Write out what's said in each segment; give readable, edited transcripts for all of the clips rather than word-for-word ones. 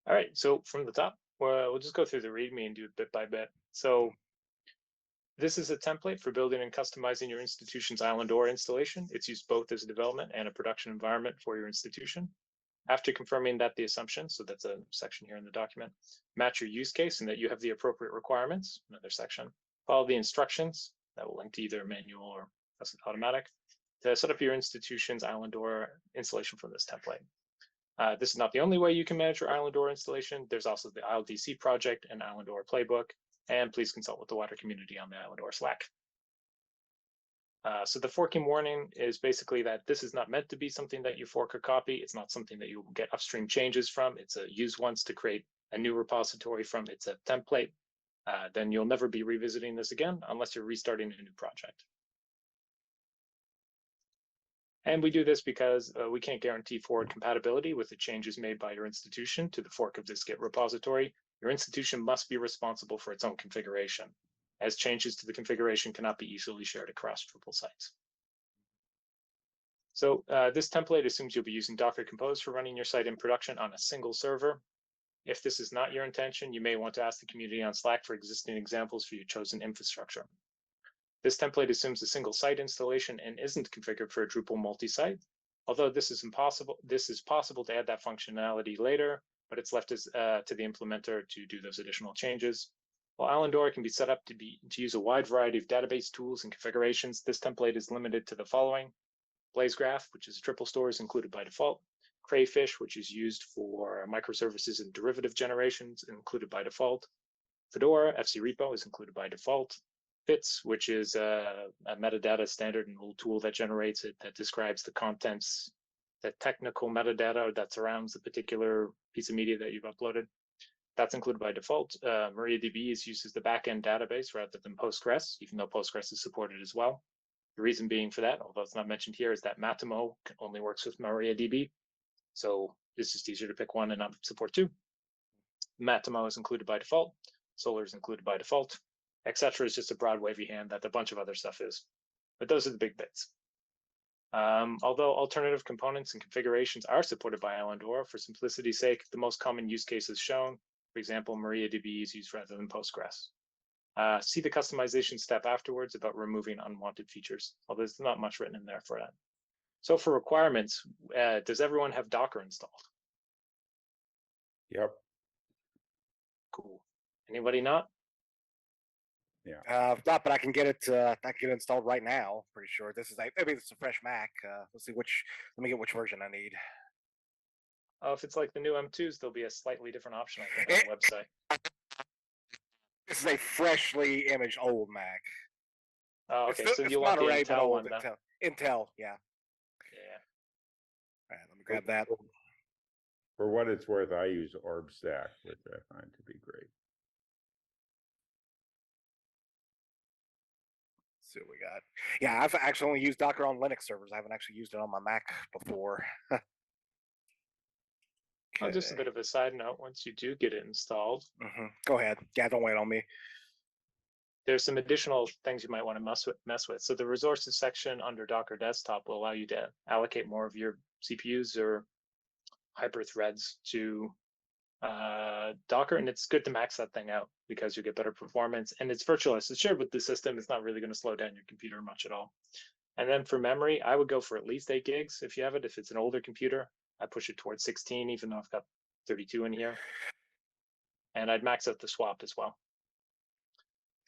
All right, so from the top, we'll just go through the README and do it bit by bit. So this is a template for building and customizing your institution's Islandora installation. It's used both as a development and a production environment for your institution. After confirming that the assumptions, so that's a section here in the document, match your use case and that you have the appropriate requirements, another section. Follow the instructions that will link to either manual or automatic to set up your institution's Islandora installation from this template. This is not the only way you can manage your Islandora installation. There's also the ILDC project and Islandora playbook, and please consult with the wider community on the Islandora Slack. So the forking warning is basically that this is not meant to be something that you fork or copy. It's not something that you will get upstream changes from. It's a use once to create a new repository from. It's a template. Then you'll never be revisiting this again unless you're restarting a new project. And we do this because we can't guarantee forward compatibility with the changes made by your institution to the fork of this Git repository. Your institution must be responsible for its own configuration, as changes to the configuration cannot be easily shared across Drupal sites. So this template assumes you'll be using Docker Compose for running your site in production on a single server. If this is not your intention, you may want to ask the community on Slack for existing examples for your chosen infrastructure. This template assumes a single site installation and isn't configured for a Drupal multi-site. Although this is possible to add that functionality later, but it's left to the implementer to do those additional changes. While Islandora can be set up to use a wide variety of database tools and configurations, this template is limited to the following: BlazeGraph, which is a triple store, is included by default. Crayfish, which is used for microservices and derivative generations, included by default. Fedora FC Repo is included by default. Bits, which is a metadata standard and little tool that generates it, that describes the contents, the technical metadata that surrounds the particular piece of media that you've uploaded. That's included by default. MariaDB is used as the backend database rather than Postgres, even though Postgres is supported as well. The reason being for that, although it's not mentioned here, is that Matimo only works with MariaDB. So it's just easier to pick one and not support two. Matimo is included by default. Solr is included by default. Etc. is just a broad wavy hand that a bunch of other stuff is. But those are the big bits. Although alternative components and configurations are supported by Islandora, for simplicity's sake, the most common use cases shown, for example, MariaDB is used rather than Postgres. See the customization step afterwards about removing unwanted features, although there's not much written in there for that. So for requirements, does everyone have Docker installed? Yep. Cool. Anybody not? Yeah. Not, but I can get it. I can get it installed right now. Pretty sure this is. Maybe it's a fresh Mac. Let's see which. Let me get which version I need. Oh, if it's like the new M2s, there'll be a slightly different option I think on the website. This is a freshly imaged old Mac. Oh, okay. So you want the Intel one then? Intel, yeah. Yeah. All right, let me grab that. For what it's worth, I use OrbStack, which I find to be great. See what we got. Yeah, I've actually only used Docker on Linux servers. I haven't actually used it on my Mac before. Okay. Just a bit of a side note, once you do get it installed. Go ahead. Yeah, don't wait on me. There's some additional things you might want to mess with. So the resources section under Docker Desktop will allow you to allocate more of your CPUs or hyperthreads to Docker, and it's good to max that thing out because you get better performance, and it's virtualized. It's shared with the system. It's not really going to slow down your computer much at all. And then for memory, I would go for at least 8 gigs if you have it. If it's an older computer, I push it towards 16, even though I've got 32 in here. And I'd max out the swap as well.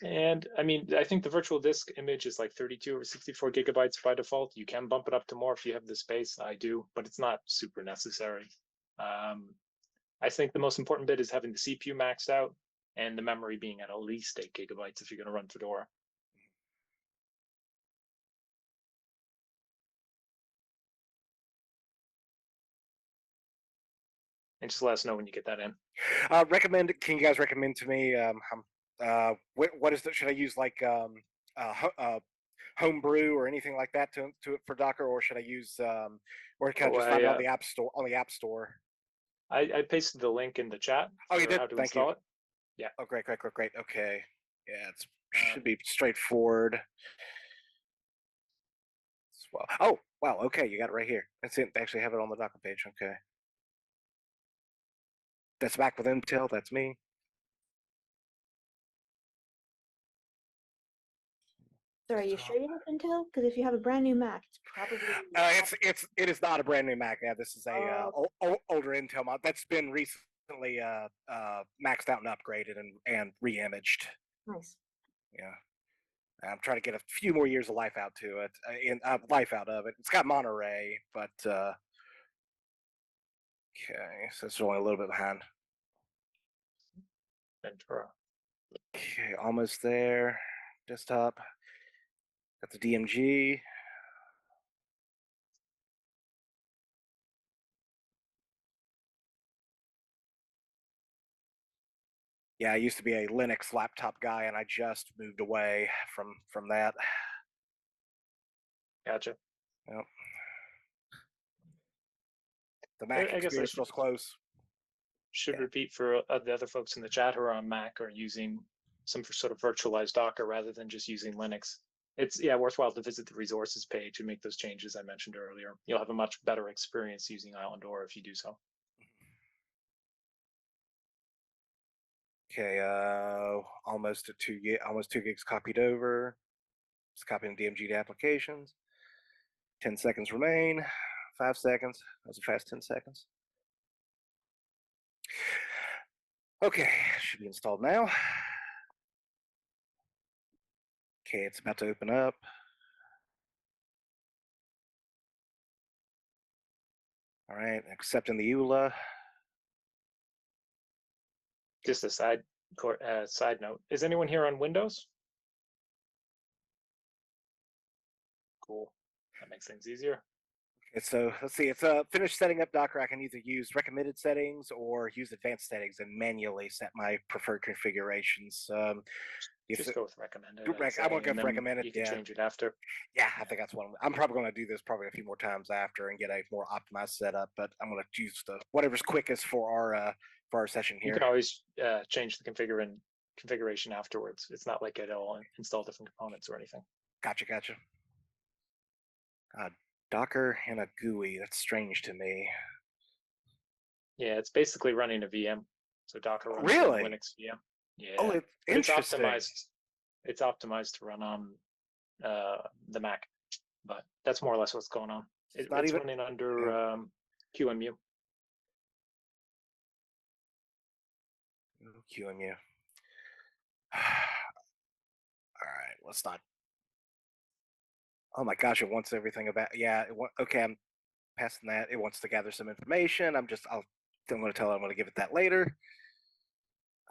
And I mean, I think the virtual disk image is like 32 or 64 gigabytes by default. You can bump it up to more if you have the space. I do, but it's not super necessary. I think the most important bit is having the CPU maxed out and the memory being at least 8 gigabytes if you're going to run Fedora. And just let us know when you get that in. Can you guys recommend to me what is that? Should I use like Homebrew or anything like that to it for Docker, or should I use or can I just find it on the App Store? On the App Store. I pasted the link in the chat. Oh, you did? How to Thank install you. it. Yeah. Oh, great. Okay. Yeah, it should be straightforward. Well, oh, wow. Okay, you got it right here. That's it. They actually have it on the Docker page. Okay. That's back with Intel. That's me. So are you sure you have Intel? Because if you have a brand new Mac, it's probably It is not a brand new Mac. Yeah, this is a Oh. older Intel model that's been recently maxed out and upgraded and re-imaged. nice. Yeah, I'm trying to get a few more years of life out to it. Life out of it. It's got Monterey, but okay, so it's only a little bit behind. Ventura. Okay, almost there. Desktop. Got the DMG. Yeah, I used to be a Linux laptop guy, and I just moved away from that. Gotcha. Yep. The Mac I guess I experience feels close. should Yeah. repeat for the other folks in the chat who are on Mac or using some sort of virtualized Docker rather than just using Linux. It's worthwhile to visit the resources page and make those changes I mentioned earlier. You'll have a much better experience using Islandora if you do so. Okay, almost 2 gigs copied over. Just copying DMG to applications. 10 seconds remain. 5 seconds. That was a fast 10 seconds. Okay, should be installed now. Okay, it's about to open up. All right, accepting the EULA. Just a side note: is anyone here on Windows? Cool. That makes things easier. Okay, so let's see. It's finished setting up Docker. I can either use recommended settings or use advanced settings and manually set my preferred configurations. Just go with recommended. I'm gonna go with recommended. You can change it after. Yeah, I think that's what I'm probably going to do this probably a few more times after and get a more optimized setup. But I'm going to use whatever's quickest for our session here. You can always change the configuration afterwards. It's not like it'll install different components or anything. Gotcha. Docker and a GUI. That's strange to me. Yeah, it's basically running a VM. So Docker runs Really? a Linux VM. Yeah. Oh, it's interesting. It's optimized to run on the Mac, but that's more or less what's going on. It's running under QEMU. QEMU. All right, let's not. Oh my gosh, it wants everything about. Yeah, okay, I'm passing that. It wants to gather some information. I'm going to tell it I'm going to give it that later.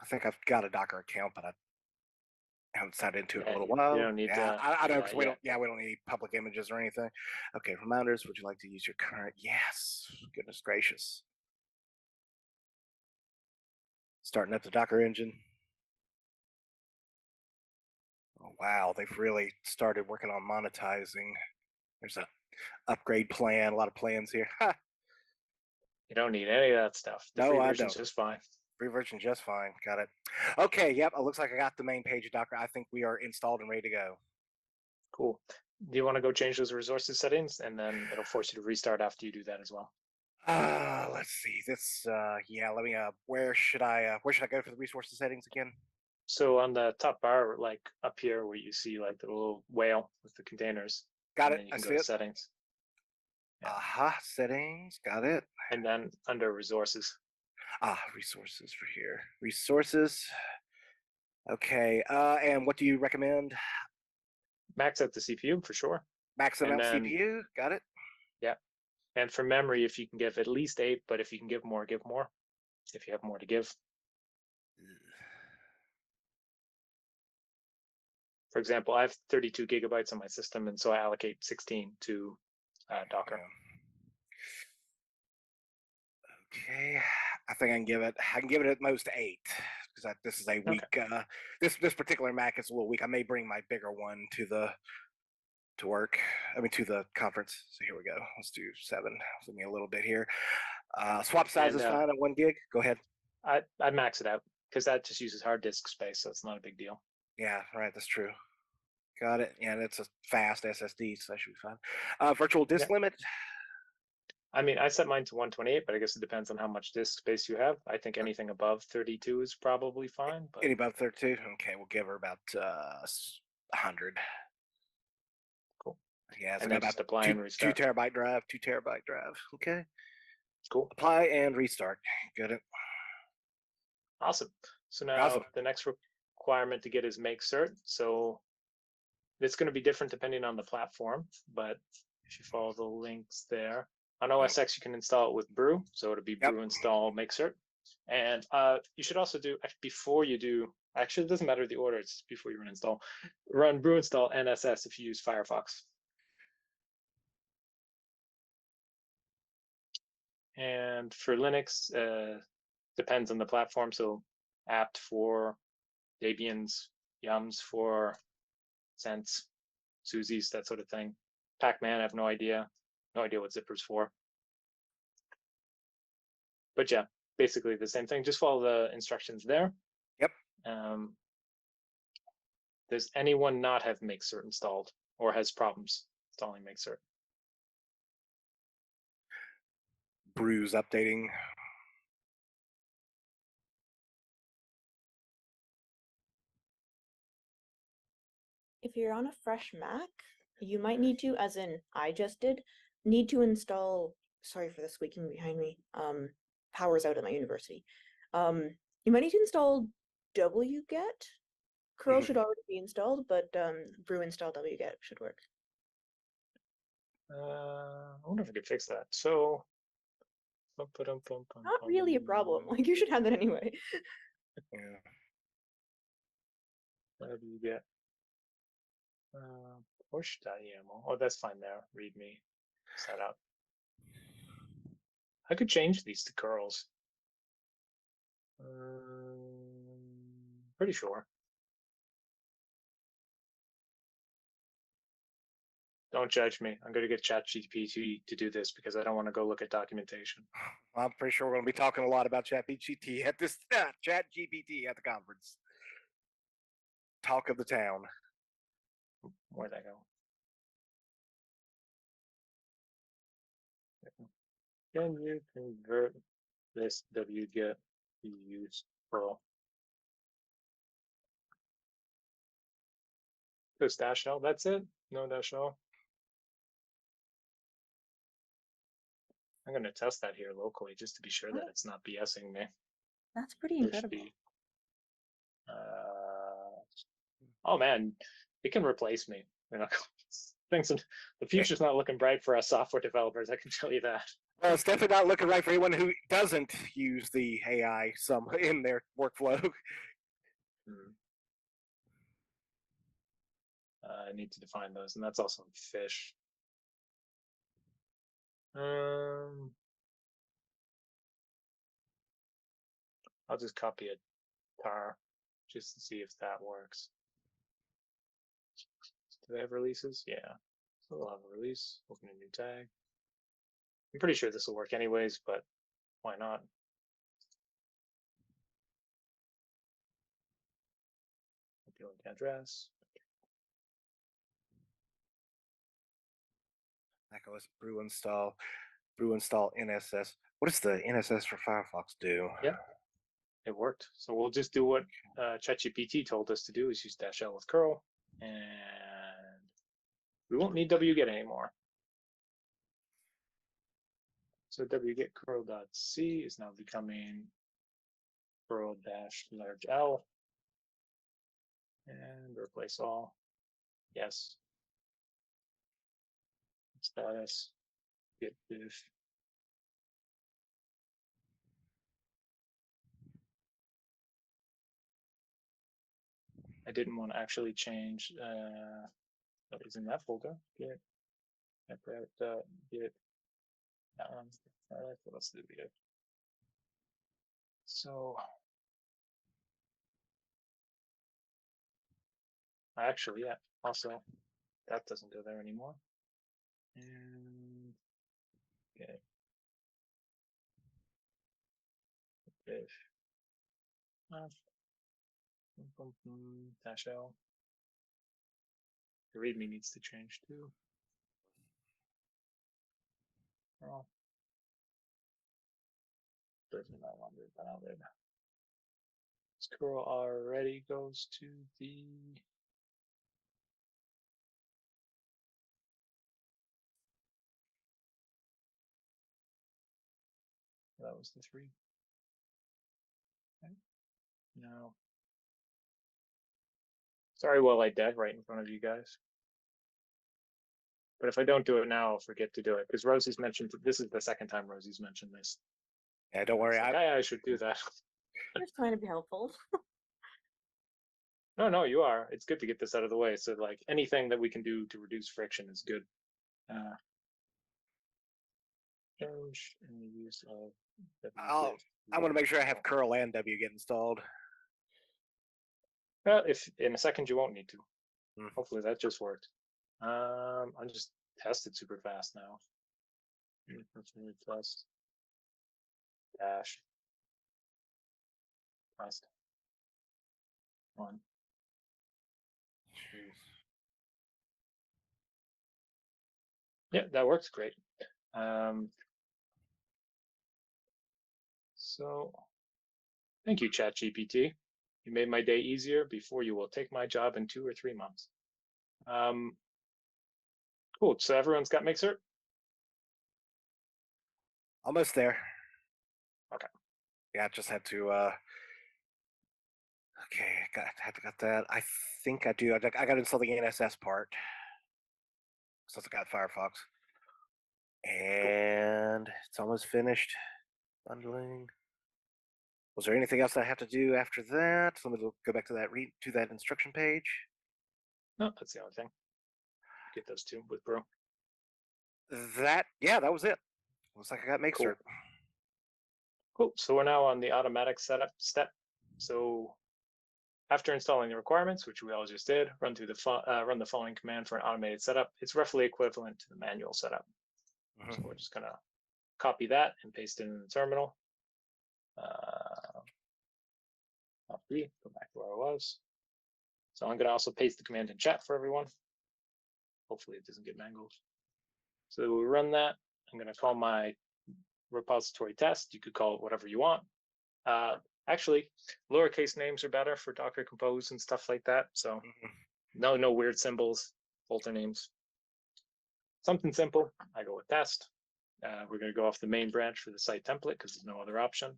I think I've got a Docker account, but I haven't signed into it in a little while. You don't need to. I know, because we don't need public images or anything. Okay, reminders. Would you like to use your current? Yes. Goodness gracious. Starting up the Docker engine. Oh wow, they've really started working on monetizing. There's a upgrade plan. A lot of plans here. You don't need any of that stuff. The free version's just fine. Free version just fine. Got it. Okay, yep. It looks like I got the main page of Docker. I think we are installed and ready to go. Cool. Do you want to go change those resources settings, and then it'll force you to restart after you do that as well? Let's see. This let me where should I go for the resources settings again? So on the top bar, like up here where you see like the little whale with the containers. Got it. You can go to settings. Yeah. Settings. Got it. And then under resources. Resources for here. Resources. Okay. And what do you recommend? Max out the CPU for sure. Max out CPU. Got it. Yeah. And for memory, if you can give at least 8, but if you can give more, if you have more to give. For example, I have 32 gigabytes on my system, and so I allocate 16 to Docker. Okay, I think I can give it at most 8 because this is a weak. This particular Mac is a little weak. I may bring my bigger one to work. To the conference. So here we go. Let's do 7. Give me a little bit here. Swap size is fine at 1 gig. Go ahead. I'd max it out because that just uses hard disk space, so it's not a big deal. Yeah, right. That's true. Got it. Yeah, and it's a fast SSD, so that should be fine. Virtual disk limit. I mean, I set mine to 128, but I guess it depends on how much disk space you have. I think anything above 32 is probably fine, but Any about 32? Okay, we'll give her about 100. cool. Yeah, so And I then got just about apply and two restart. terabyte drive, 2 terabyte drive. Okay, Cool. apply and restart. Get it. Awesome. So now Awesome. the next requirement to get is make cert. So it's going to be different depending on the platform, but if you follow the links there, on OS X you can install it with brew. So it'll be brew install make cert. And you should also do, before you do, actually it doesn't matter the order, it's before you run install, run brew install NSS if you use Firefox. And for Linux, depends on the platform. So apt for Debians, Yums for Sense, Susie's, that sort of thing. Pacman, I have no idea. No idea what zipper's for. But yeah, basically the same thing. Just follow the instructions there. Yep. Does anyone not have make cert installed or has problems installing make cert? Brew's updating. If you're on a fresh Mac, you might need to, as in I just did, need to install, sorry for the squeaking behind me, power's out at my university. You might need to install wget. Curl should already be installed, but brew install wget should work. I wonder if I could fix that. So, Not really a problem. Like, you should have that anyway. Yeah. wget push.yaml. Oh, that's fine there. README setup. I could change these to curls. Pretty sure. Don't judge me. I'm going to get ChatGPT to do this because I don't want to go look at documentation. I'm pretty sure we're going to be talking a lot about ChatGPT at this ChatGPT at the conference. Talk of the town. Where'd that go? Can you convert this wget to use curl? Just dash L, that's it? No dash L? I'm going to test that here locally just to be sure that it's not BSing me. That's pretty incredible. Oh man, it can replace me. You know, things the future's not looking bright for us software developers. I can tell you that. Well, it's definitely not looking right for anyone who doesn't use the AI some in their workflow. I need to define those, and that's also in fish. I'll just copy a tar just to see if that works. Do they have releases? Yeah. So we'll have a release, open a new tag. I'm pretty sure this will work anyways, but why not? The link address. macOS brew install NSS. What does the NSS for Firefox do? Yeah, it worked. So we'll just do what ChatGPT told us to do, is use dash L with curl, and we won't need wget anymore. So wget curl.c is now becoming curl dash large L, and replace all. Yes. Status get diff. I didn't want to actually change what is in that folder. Get get that one. All right, what else did we get? So actually, yeah, also that doesn't go there anymore. And get diff dash L. The README needs to change too. Oh, version I wanted valid. This curl already goes to the that was the 3. Okay. Now, sorry while I dead right in front of you guys. But if I don't do it now, I'll forget to do it because Rosie's mentioned this is the second time Rosie's mentioned this. Yeah, don't worry. It's like, I should do that. Just trying to be helpful. No, you are. It's good to get this out of the way. So like anything that we can do to reduce friction is good. Change in the use of I want to make sure I have curl and W get installed. Well, if in a second you won't need to. Hmm. Hopefully that just worked. I'll just test it super fast now. Test dash test 1 2. Yeah, that works great. So thank you, ChatGPT. You made my day easier before you will take my job in 2 or 3 months. Cool. So everyone's got Mixer? Almost there. Okay. Yeah, I just had to. Okay, got that. I think I do. I got to install the NSS part. So I got Firefox, and it's almost finished. Bundling. Was there anything else I have to do after that? Let me go back to that to that instruction page. No, that's the only thing. Get those 2 with Bro. That was it. Looks like I got Mixer. Cool. So we're now on the automatic setup step. So after installing the requirements, which we all just did, run the following command for an automated setup. It's roughly equivalent to the manual setup. Mm-hmm. So we're just gonna copy that and paste it in the terminal. Copy, go back to where I was. So I'm gonna also paste the command in chat for everyone. Hopefully it doesn't get mangled. So we run that. I'm gonna call my repository test. You could call it whatever you want. Actually, lowercase names are better for Docker Compose and stuff like that. So no weird symbols, folder names. Something simple. I go with test. We're going to go off the main branch for the site template because there's no other option.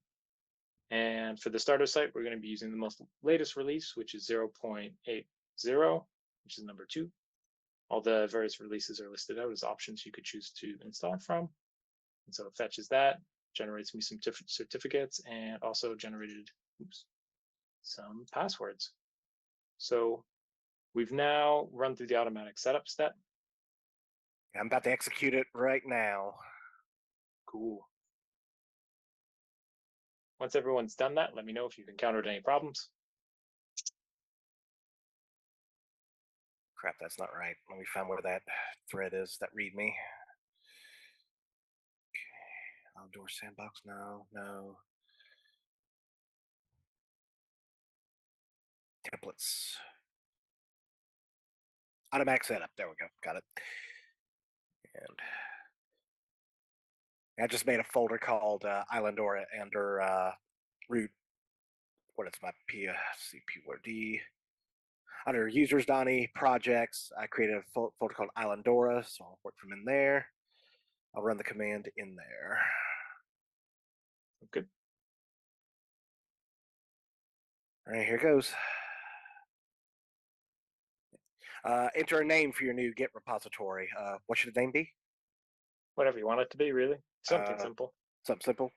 And for the starter site, we're going to be using the most latest release, which is 0.80, which is number 2. All the various releases are listed out as options you could choose to install from. And so it fetches that, generates me some certificates, and also generated some passwords. So we've now run through the automatic setup step. I'm about to execute it right now. Cool. Once everyone's done that, let me know if you've encountered any problems. Crap, that's not right. Let me find where that thread is, that README. Okay, outdoor sandbox, no. Templates. Automatic setup, there we go, got it. And I just made a folder called Islandora under root. What is my CPWD? Under users, Donnie, projects, I created a folder called Islandora, so I'll work from in there. I'll run the command in there. Good. All right, here goes. Enter a name for your new Git repository. What should the name be? Whatever you want it to be, really. Something simple. Something simple.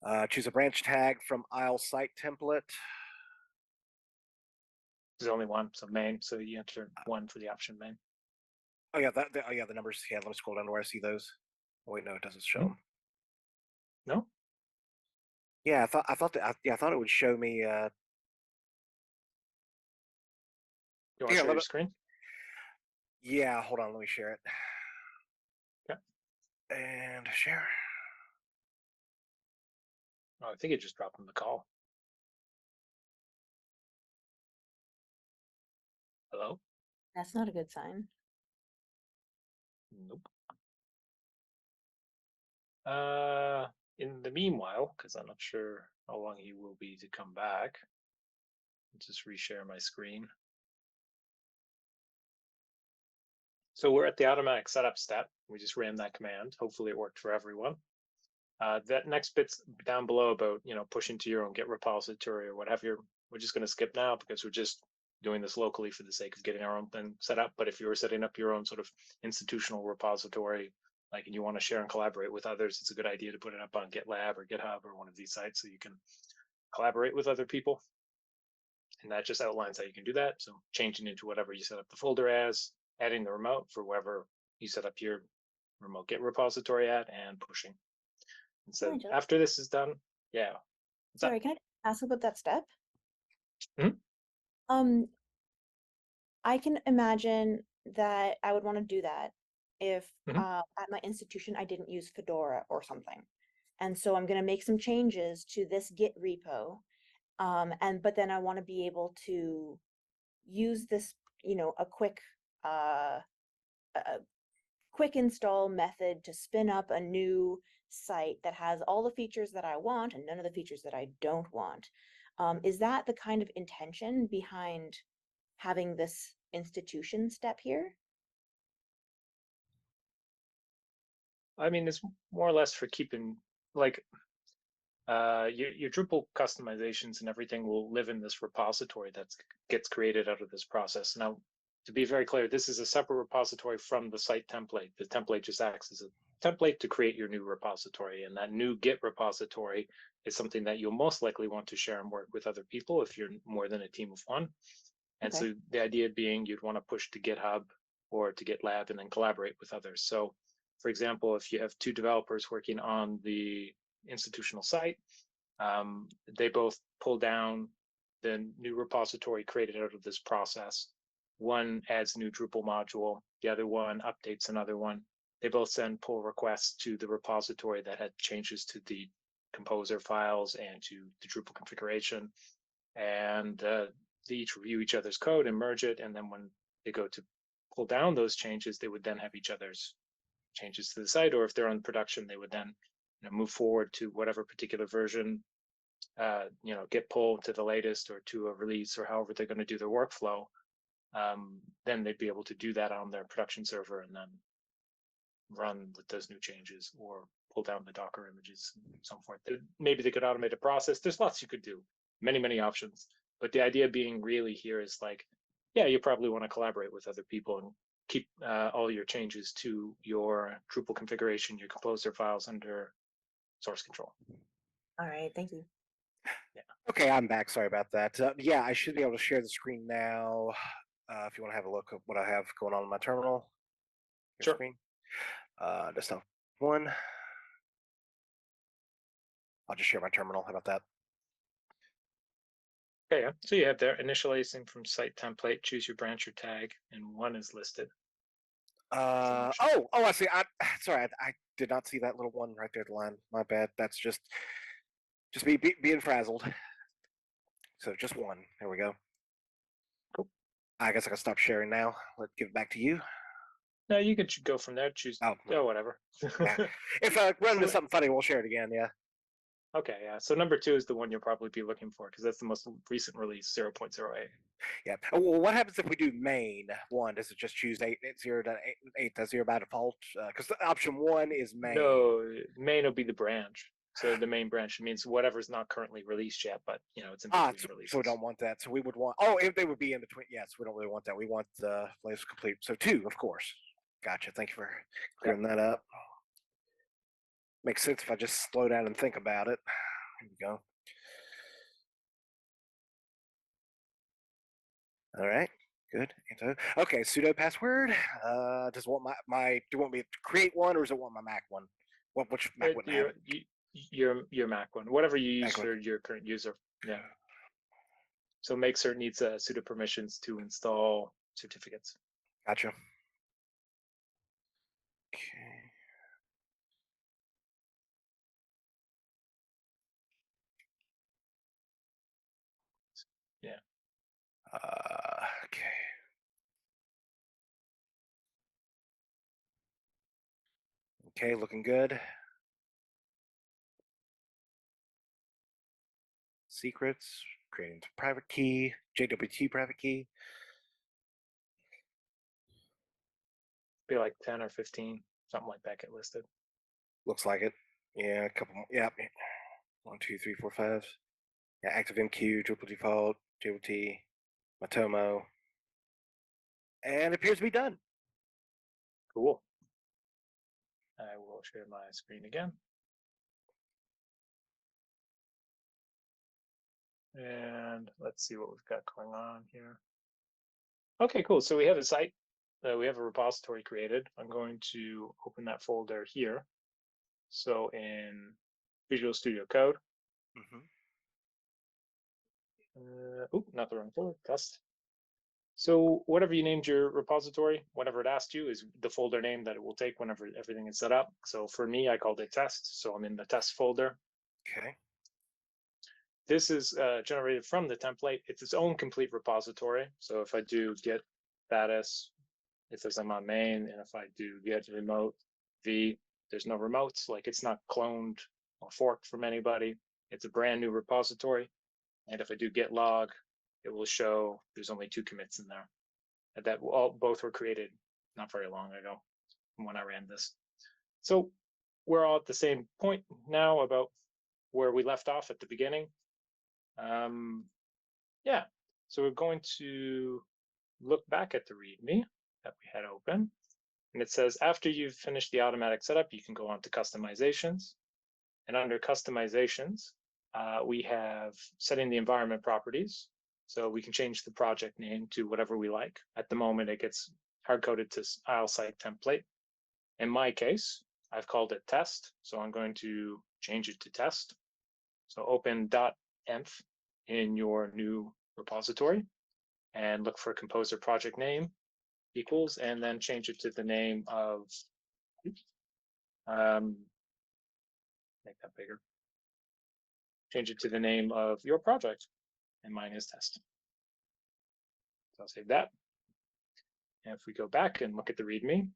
Yeah. Choose a branch tag from ISLE site template. There's only one, so main. So you enter 1 for the option main. Oh yeah, the numbers. Yeah, let me scroll down to where I see those. Oh, wait, no, it doesn't show them. No. Yeah, I thought it would show me. You want to share your screen? Yeah, hold on, let me share it. Okay. And share. Oh, I think it just dropped from the call. Hello? That's not a good sign. Nope. In the meanwhile, because I'm not sure how long he will be to come back, I'll just reshare my screen. So we're at the automatic setup step. We just ran that command. Hopefully it worked for everyone. That next bit's down below about, pushing to your own Git repository or whatever. We're just going to skip now because we're just doing this locally for the sake of getting our own thing set up. But if you were setting up your own sort of institutional repository, like, and you want to share and collaborate with others, it's a good idea to put it up on GitLab or GitHub or one of these sites so you can collaborate with other people. And that just outlines how you can do that. So changing into whatever you set up the folder as, adding the remote for wherever you set up your remote Git repository at, and pushing. And so Nigel, after this is done, yeah. What's up? sorry, can I ask about that step? Mhm. Um, I can imagine that I would want to do that if Mhm. at my institution I didn't use Fedora or something. And so I'm going to make some changes to this Git repo. But then I want to be able to use this, a uh, quick install method to spin up a new site that has all the features that I want and none of the features that I don't want. Is that the kind of intention behind having this institution step here? I mean, it's more or less for keeping, like, your Drupal customizations and everything will live in this repository that gets created out of this process. Now, to be very clear, this is a separate repository from the site template. The template just acts as a template to create your new repository, and that new Git repository is something that you'll most likely want to share and work with other people if you're more than a team of one. And Okay. so the idea being you'd want to push to GitHub or to GitLab and then collaborate with others. So, for example, if you have two developers working on the institutional site, they both pull down the new repository created out of this process. One adds a new Drupal module, the other one updates another one. They both send pull requests to the repository that had changes to the composer files and to the Drupal configuration. And they each review each other's code and merge it. And then when they go to pull down those changes, they would then have each other's changes to the site. Or if they're on production, they would then move forward to whatever particular version, get pulled to the latest or to a release or however they're going to do their workflow. Then they'd be able to do that on their production server and then run with those new changes or pull down the Docker images and so forth. Maybe they could automate a process. There's lots you could do, many options. But the idea being really here is like, yeah, you probably want to collaborate with other people and keep all your changes to your Drupal configuration, your composer files under source control. All right, thank you. Okay, I'm back. Sorry about that. Yeah, I should be able to share the screen now. If you want to have a look at what I have going on my terminal, your Sure. screen. Desktop one. I'll just share my terminal. How about that? Okay, yeah. So you have there initializing from site template, choose your branch or tag, and one is listed. I see. Sorry, I did not see that little one right there at the line. My bad. That's just being frazzled. So just one. There we go. Cool. I guess I can stop sharing now. Let's give it back to you. No, you could go from there, choose, whatever. Yeah. If I run into So- something funny, we'll share it again. Yeah. Okay, yeah. So number 2 is the one you'll probably be looking for because that's the most recent release, 0.08. Yeah. Well, what happens if we do main one? Does it just choose 8.0.8.0 by default? Because option 1 is main. No, main will be the branch. So the main branch means whatever's not currently released yet, but it's in between releases. So we don't want that. So we would want. Oh, if they would be in between. Yes, we don't really want that. We want the latest complete. So 2, of course. Gotcha. Thank you for clearing that up. Makes sense if I just slow down and think about it. Here we go. All right. Good. Okay. Sudo password. Does it want my? Do you want me to create one, or does it want my Mac one? Which Mac would have it? Your Mac one, whatever you use Mac one. for your current user. Yeah. So make sure it needs sudo permissions to install certificates. Gotcha. Okay. Yeah. Okay. Okay, looking good. Secrets, creating private key, JWT private key. Be like 10 or 15, something like that get listed. Looks like it. Yeah, a couple more. Yeah. 1, 2, 3, 4, 5. Yeah, active MQ, triple default, JWT, Matomo. And it appears to be done. Cool. I will share my screen again. And let's see what we've got going on here. Okay, cool. So we have a site, we have a repository created. I'm going to open that folder here. So in Visual Studio Code, not the wrong folder, test. So whatever you named your repository, whatever it asked you is the folder name that it will take whenever everything is set up. So for me, I called it test. So I'm in the test folder. Okay. This is generated from the template. It's its own complete repository. So if I do git status, it says I'm on main. And if I do git remote v, there's no remotes. Like it's not cloned or forked from anybody. It's a brand new repository. And if I do git log, it will show there's only 2 commits in there. And that both were created not very long ago when I ran this. So we're all at the same point now about where we left off at the beginning. Yeah, so we're going to look back at the README that we had open. And it says, after you've finished the automatic setup, you can go on to customizations. And under customizations, we have setting the environment properties. So we can change the project name to whatever we like. At the moment, it gets hard-coded to IsleSite template. In my case, I've called it test. So I'm going to change it to test. So open .env in your new repository and look for composer project name equals, and then change it to the name of, make that bigger. Change it to the name of your project, and mine is test. So I'll save that. And if we go back and look at the README,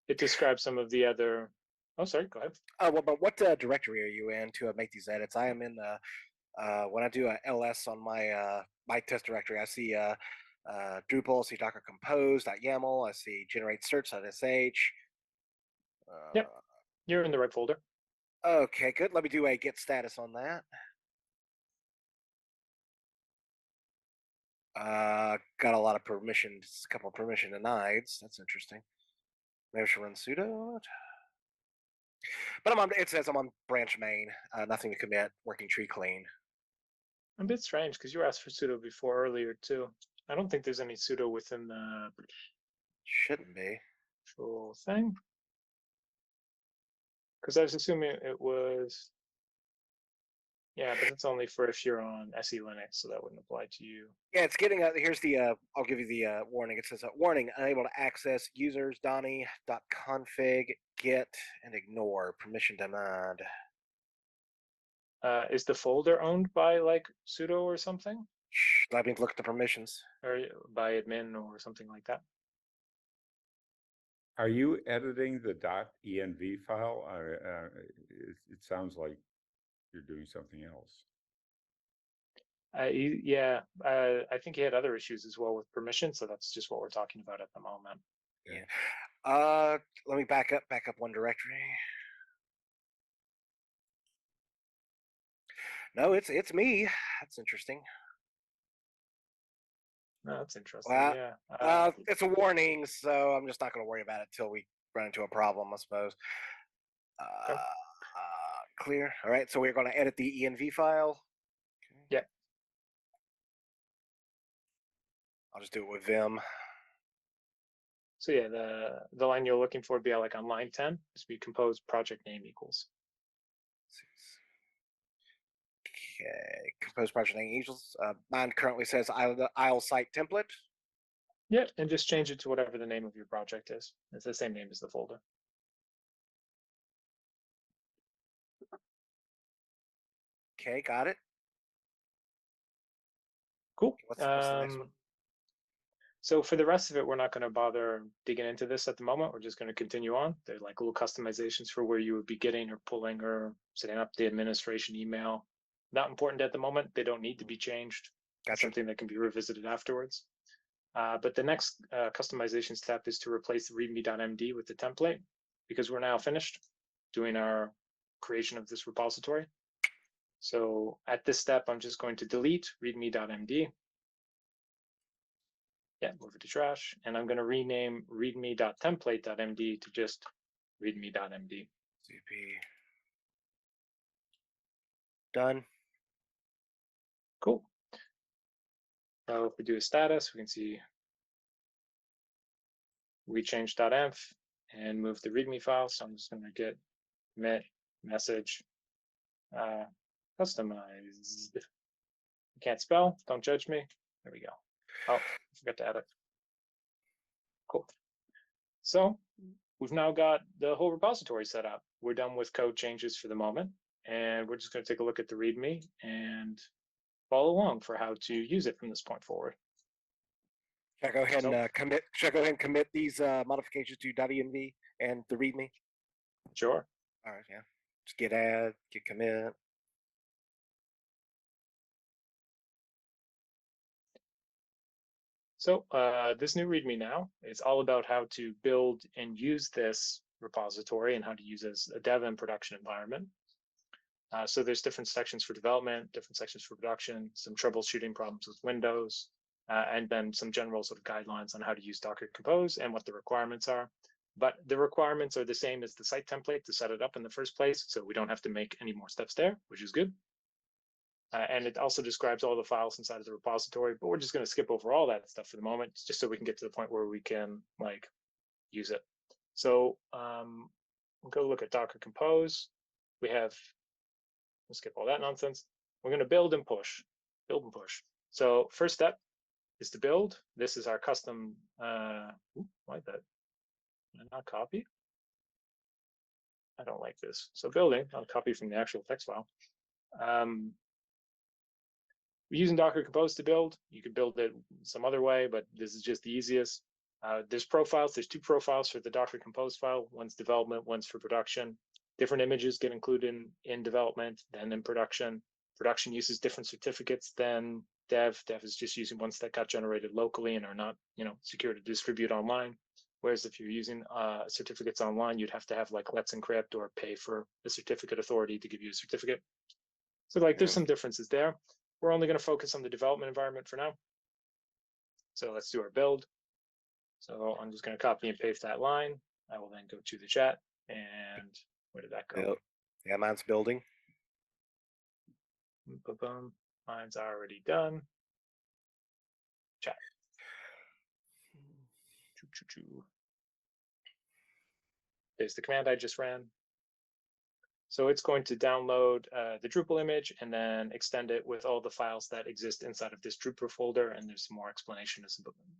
it describes some of the other, oh, sorry, go ahead. Well, but what directory are you in to make these edits? I am in the, when I do a ls on my my test directory, I see Drupal, I see Docker Compose, .yaml, I see generate search.sh. Yep, you're in the right folder. Okay, good. Let me do a git status on that. Got a lot of permissions, a couple of permission denieds. That's interesting. Maybe I should run sudo on it. But I'm on, it says I'm on branch main, nothing to commit, working tree clean. A bit strange because you asked for sudo before earlier too. I don't think there's any sudo within the Shouldn't be. actual thing. Because I was assuming it was, yeah, but it's only for if you're on SE Linux, so that wouldn't apply to you. Yeah, it's getting, here's the, I'll give you the warning. It says, warning, unable to access users, Donnie.config, get, and ignore, permission denied. Is the folder owned by like sudo or something? Let me look at the permissions. Or by admin or something like that? Are you editing the .env file? It sounds like you're doing something else. Yeah, I think he had other issues as well with permission, so that's just what we're talking about at the moment. Yeah. Let me back up one directory. No, it's me. That's interesting. No, that's interesting. Well, yeah. It's a warning, so I'm just not going to worry about it till we run into a problem, I suppose. Okay. Clear. All right, so we're going to edit the env file. Okay. Yeah. I'll just do it with Vim. So yeah, the line you're looking for would be like on line 10, is we compose project name equals. Okay, compose project name equals. Mine currently says IsleSite template. Yeah, and just change it to whatever the name of your project is. It's the same name as the folder. Okay, got it. Cool. What's the next one? So for the rest of it, we're not going to bother digging into this at the moment. We're just going to continue on. They're like little customizations for where you would be getting or pulling or setting up the administration email. Not important at the moment. They don't need to be changed. That's Gotcha. something that can be revisited afterwards. But the next customization step is to replace the readme.md with the template, because we're now finished doing our creation of this repository. So at this step, I'm just going to delete readme.md. Yeah, move it to trash. And I'm going to rename readme.template.md to just readme.md. CP. Done. Cool. Now if we do a status, we can see we change.env and move the readme file. So I'm just going to get commit message customized. You can't spell, don't judge me. There we go. Oh, I forgot to add it. Cool. So we've now got the whole repository set up. We're done with code changes for the moment, and we're just going to take a look at the README and follow along for how to use it from this point forward. Should I go ahead So- and commit? Should I go ahead and commit these modifications to .env and the README? Sure. All right, yeah. Just git add, git commit. So this new README now is all about how to build and use this repository and how to use it as a dev and production environment. So there's different sections for development, different sections for production, some troubleshooting problems with Windows, and then some general sort of guidelines on how to use Docker Compose and what the requirements are. But the requirements are the same as the site template to set it up in the first place, so we don't have to make any more steps there, which is good. And it also describes all the files inside of the repository, but we're just going to skip over all that stuff for the moment, just so we can get to the point where we can like use it. So we'll go look at Docker Compose. We have, we'll skip all that nonsense. We're going to build and push. So first step is to build. This is our custom, why that? Did I not copy? I don't like this. So building, I'll copy from the actual text file. We're using Docker Compose to build. You could build it some other way, but this is just the easiest. There's profiles. There's two profiles for the Docker Compose file. One's development, one's for production. Different images get included in development, then in production. Production uses different certificates than dev. Dev is just using ones that got generated locally and are not, secure to distribute online. Whereas if you're using certificates online, you'd have to have like Let's Encrypt or pay for the certificate authority to give you a certificate. So there's some differences there. We're only going to focus on the development environment for now. So let's do our build. So I'm just going to copy and paste that line. I will then go to the chat. And where did that go? Yep. Yeah, mine's building. Boom. Mine's already done. Chat. There's the command I just ran. So it's going to download the Drupal image and then extend it with all the files that exist inside of this Drupal folder. And there's some more explanation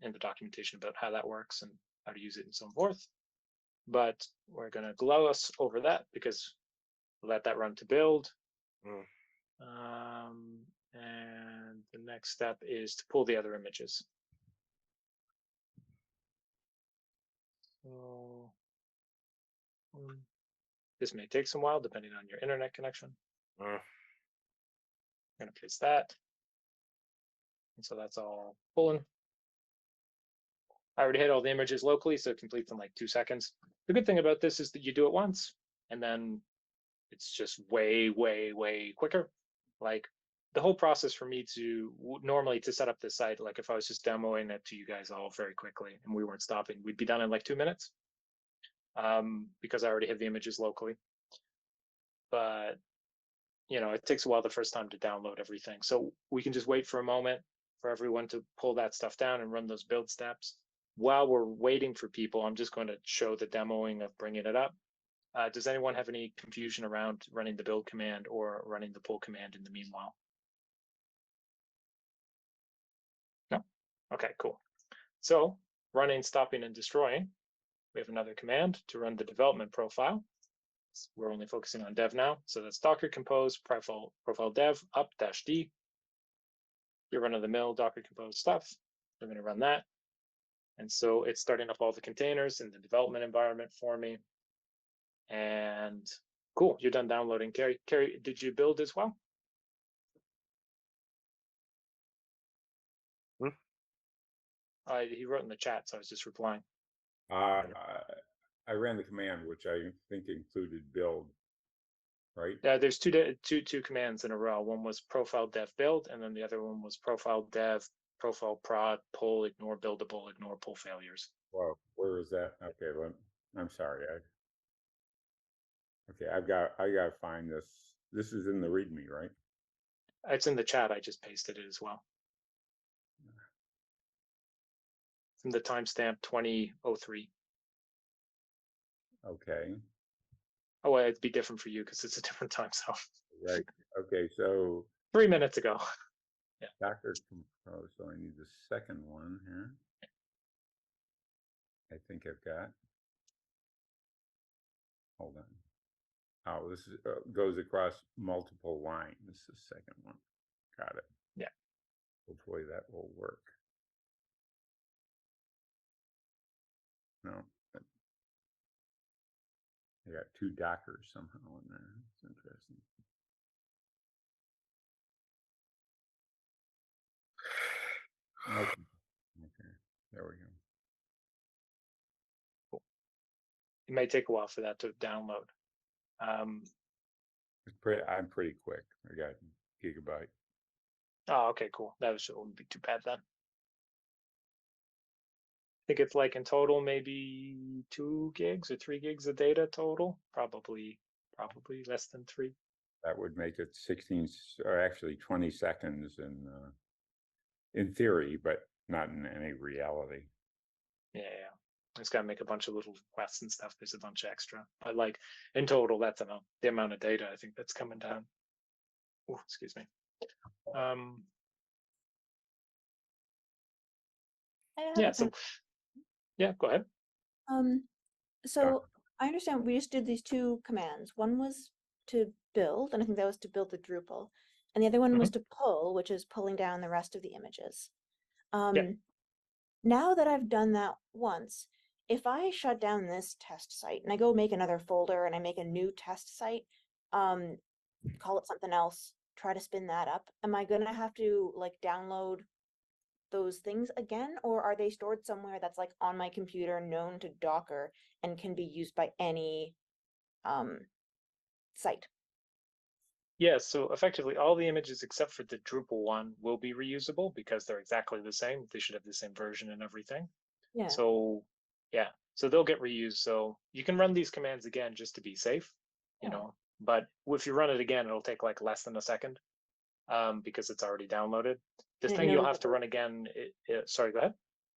in the documentation about how that works and how to use it and so forth. But we're going to gloss over that because we'll let that run to build. And the next step is to pull the other images. So this may take some while depending on your internet connection. I'm going to paste that. And so that's all pulling. I already had all the images locally, so it completes in like 2 seconds. The good thing about this is that you do it once, and then it's just way, way, way quicker. Like the whole process for me to normally to set up this site, like if I was just demoing it to you guys all very quickly and we weren't stopping, we'd be done in like 2 minutes because I already have the images locally. But it takes a while the first time to download everything. So we can just wait for a moment for everyone to pull that stuff down and run those build steps. While we're waiting for people, I'm just going to show the demoing of bringing it up. Does anyone have any confusion around running the build command or running the pull command in the meanwhile? No? Okay, cool. So running, stopping, and destroying, we have another command to run the development profile. We're only focusing on dev now. So that's Docker Compose profile dev up -d. Your run-of-the-mill Docker Compose stuff. We're going to run that. And so it's starting up all the containers in the development environment for me. And cool, you're done downloading. Carrie, did you build as well? He wrote in the chat, so I was just replying. I ran the command, which I think included build, right? Yeah, there's two commands in a row. One was profile dev build, and then the other one was profile dev, profile prod, pull, ignore buildable, ignore pull failures. Well, where is that? Okay, I'm sorry. Okay, I got to find this. This is in the README, right? It's in the chat. I just pasted it as well. From the timestamp 2003. Okay. Oh, well, it'd be different for you because it's a different time zone. Right. Okay, so 3 minutes ago. Yeah. Docker compose. So I need the second one here. I think I've got. Hold on. Oh, this is, goes across multiple lines. This is the second one. Got it. Yeah. Hopefully that will work. No. I got two Dockers somehow in there. It's interesting. Okay. There we go. Cool. It may take a while for that to download. I'm pretty quick. I got gigabyte. Oh, okay, cool. That wouldn't be too bad then. I think it's like in total maybe 2 gigs or 3 gigs of data total. Probably less than 3. That would make it 16 or actually 20 seconds in theory, but not in any reality. Yeah. It's got to make a bunch of little requests and stuff. There's a bunch of extra, but like in total, that's the amount of data I think that's coming down. Oh, excuse me. Yeah. So, yeah, go ahead. So I understand we just did these 2 commands. One was to build, and I think that was to build the Drupal, and the other one was to pull, which is pulling down the rest of the images. Now that I've done that once, if I shut down this test site and I go make another folder and I make a new test site, call it something else, try to spin that up, am I gonna have to like download those things again, or are they stored somewhere that's like on my computer, known to Docker, and can be used by any site? Yeah, so effectively all the images except for the Drupal one will be reusable because they're exactly the same. They should have the same version and everything. Yeah. So yeah, so they'll get reused. So you can run these commands again just to be safe, you know, but if you run it again, it'll take like less than a second because it's already downloaded. The thing you'll have to run again, sorry, go ahead.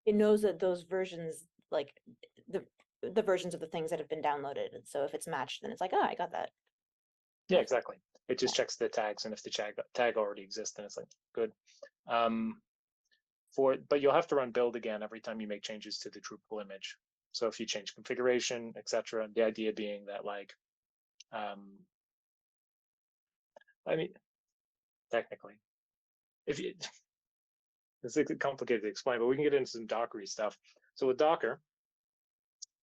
It knows that those versions, like the versions of the things that have been downloaded. And so if it's matched, then it's like, oh, I got that. Yeah, exactly. It just checks the tags, and if the tag already exists, then it's like good. But you'll have to run build again every time you make changes to the Drupal image. So if you change configuration, etc., the idea being that like, I mean, technically, if you, it's complicated to explain, but we can get into some Dockery stuff. So with Docker,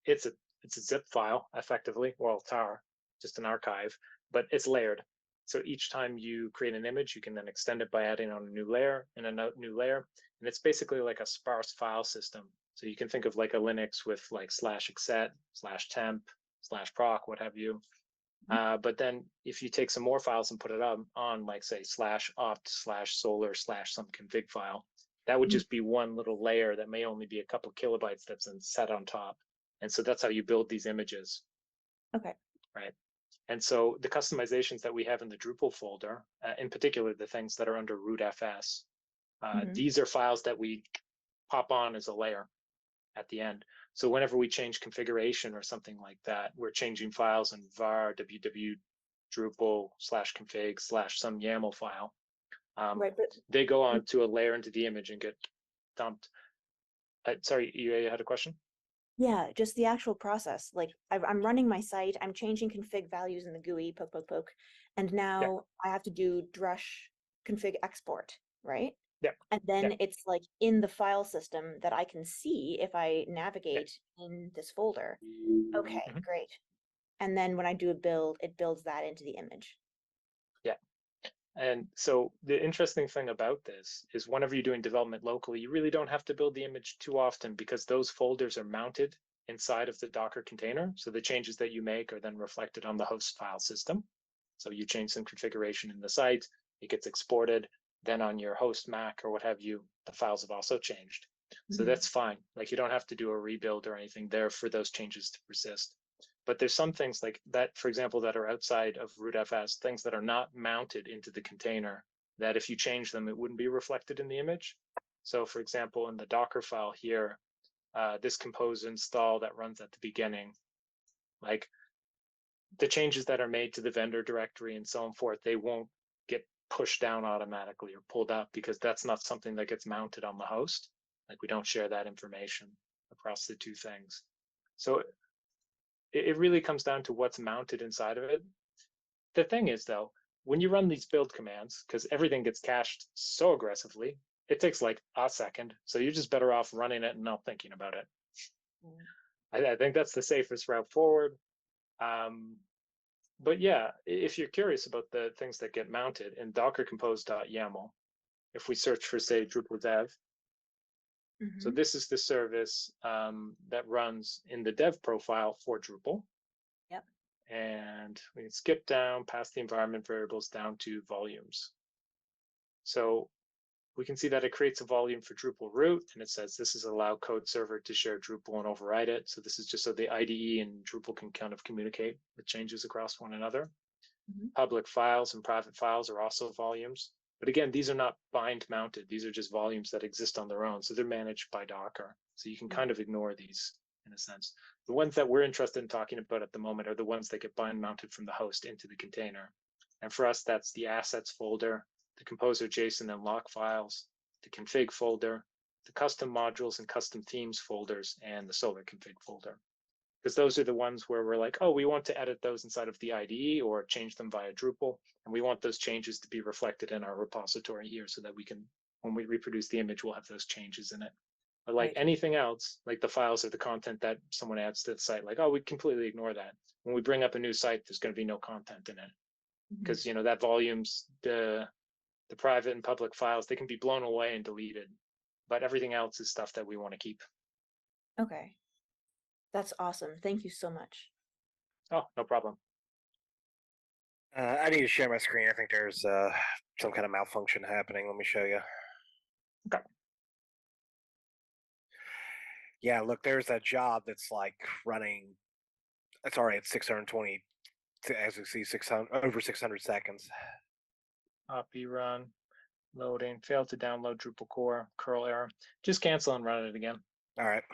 it's a zip file effectively, well, tar, just an archive, but it's layered. So each time you create an image, you can then extend it by adding on a new layer and a new layer. And it's basically like a sparse file system. So you can think of like a Linux with like /exec, /temp, /proc, what have you. But then if you take some more files and put it on like say /opt/solar/ some config file, that would just be one little layer that may only be a couple kilobytes that's then set on top. And so that's how you build these images. Okay. Right. And so the customizations that we have in the Drupal folder, in particular, the things that are under rootfs, these are files that we pop on as a layer at the end. So whenever we change configuration or something like that, we're changing files in var www Drupal /config /some YAML file. Right, but they go on to a layer into the image and get dumped. Sorry, you had a question? Yeah, just the actual process. Like I'm running my site, I'm changing config values in the GUI, poke, and now I have to do drush config export, right? Yeah. And then it's like in the file system that I can see if I navigate in this folder. Okay, Mhm. great. And then when I do a build, it builds that into the image. Yeah. And so the interesting thing about this is whenever you're doing development locally, you really don't have to build the image too often because those folders are mounted inside of the Docker container. So the changes that you make are then reflected on the host file system. So you change some configuration in the site, it gets exported, then on your host Mac or what have you, the files have also changed. So that's fine. Like you don't have to do a rebuild or anything there for those changes to persist. But there's some things like that, for example, that are outside of rootfs, things that are not mounted into the container, that if you change them, it wouldn't be reflected in the image. So for example, in the Docker file here, this compose install that runs at the beginning, like the changes that are made to the vendor directory and so on forth, they won't get pushed down automatically or pulled up because that's not something that gets mounted on the host. Like we don't share that information across the two things. So it really comes down to what's mounted inside of it. The thing is, though, when you run these build commands, because everything gets cached so aggressively, it takes like a second. So you're just better off running it and not thinking about it. I think that's the safest route forward. But yeah, if you're curious about the things that get mounted in Docker compose.yaml, if we search for, say, Drupal dev, so this is the service that runs in the dev profile for Drupal. Yep. And we can skip down past the environment variables down to volumes. So we can see that it creates a volume for Drupal root, and it says this is allow code server to share Drupal and override it. So this is just so the IDE and Drupal can kind of communicate with changes across one another. Public files and private files are also volumes. But again, these are not bind mounted. These are just volumes that exist on their own. So they're managed by Docker. So you can kind of ignore these in a sense. The ones that we're interested in talking about at the moment are the ones that get bind mounted from the host into the container. And for us, that's the assets folder, the composer JSON and lock files, the config folder, the custom modules and custom themes folders, and the Solar config folder. Because those are the ones where we're like, oh, we want to edit those inside of the IDE or change them via Drupal. And we want those changes to be reflected in our repository here so that we can, when we reproduce the image, we'll have those changes in it. But like anything else, like the files or the content that someone adds to the site, like, oh, we completely ignore that. When we bring up a new site, there's going to be no content in it. Because, you know, that volumes, the private and public files, they can be blown away and deleted. But everything else is stuff that we want to keep. Okay. That's awesome. Thank you so much. Oh, no problem. I need to share my screen. I think there's some kind of malfunction happening. Let me show you. Okay. Yeah, look, there's a job that's like running. It's already at 620, as you see, 600 over 600 seconds. Copy run, loading, failed to download Drupal core, curl error. Just cancel and run it again. All right.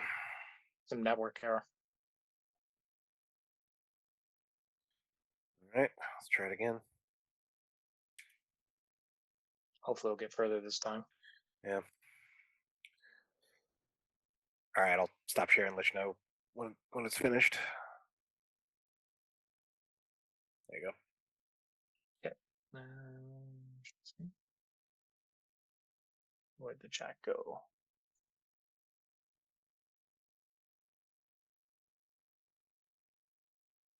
Some network error. All right, let's try it again. Hopefully we'll get further this time. Yeah. All right, I'll stop sharing and let you know when it's finished. There you go. Okay. Where'd the chat go?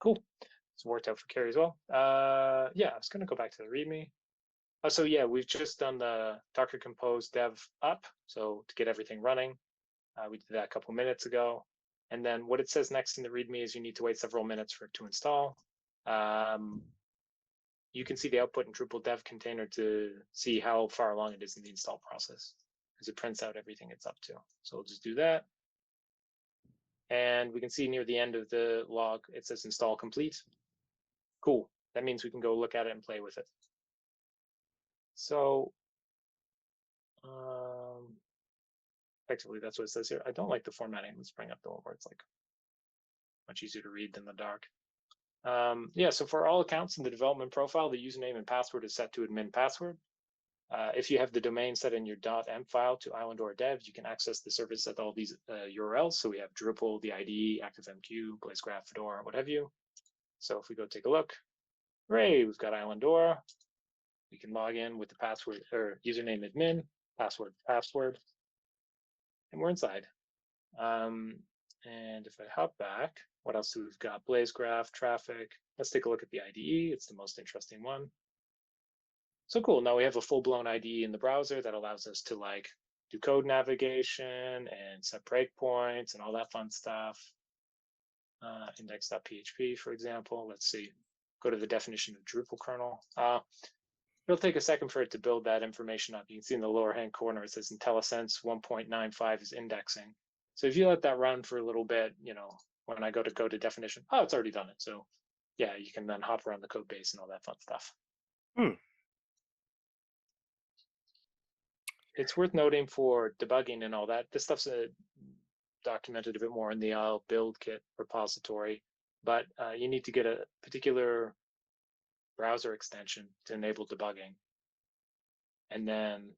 Cool. It's worked out for Carrie as well. Yeah, I was going to go back to the README. Oh, so yeah, we've just done the Docker Compose dev up, so to get everything running. We did that a couple minutes ago. And then what it says next in the README is you need to wait several minutes for it to install. You can see the output in Drupal dev container to see how far along it is in the install process, because it prints out everything it's up to. So we'll just do that. And we can see near the end of the log, it says install complete. Cool. That means we can go look at it and play with it. So effectively, that's what it says here. I don't like the formatting. Let's bring up the one where it's like much easier to read than the dark. Yeah, so for all accounts in the development profile, the username and password is set to admin password. If you have the domain set in your .env file to Islandora dev, you can access the service at all these URLs. So we have Drupal, the IDE, ActiveMQ, BlazeGraph, Fedora, what have you. So if we go take a look, hooray, we've got Islandora. We can log in with the password or username admin. password, and we're inside. And if I hop back, what else do we've got? Blaze graph, traffic. Let's take a look at the IDE. It's the most interesting one. So cool. Now we have a full-blown IDE in the browser that allows us to like do code navigation and set breakpoints and all that fun stuff. Index.php, for example. Let's see. Go to the definition of Drupal kernel. It'll take a second for it to build that information up. You can see in the lower hand corner, it says IntelliSense 1.95 is indexing. So if you let that run for a little bit, you know, when I go to definition, oh, it's already done it. So yeah, you can then hop around the code base and all that fun stuff. It's worth noting for debugging and all that, this stuff's documented a bit more in the build kit repository, but you need to get a particular browser extension to enable debugging. And then,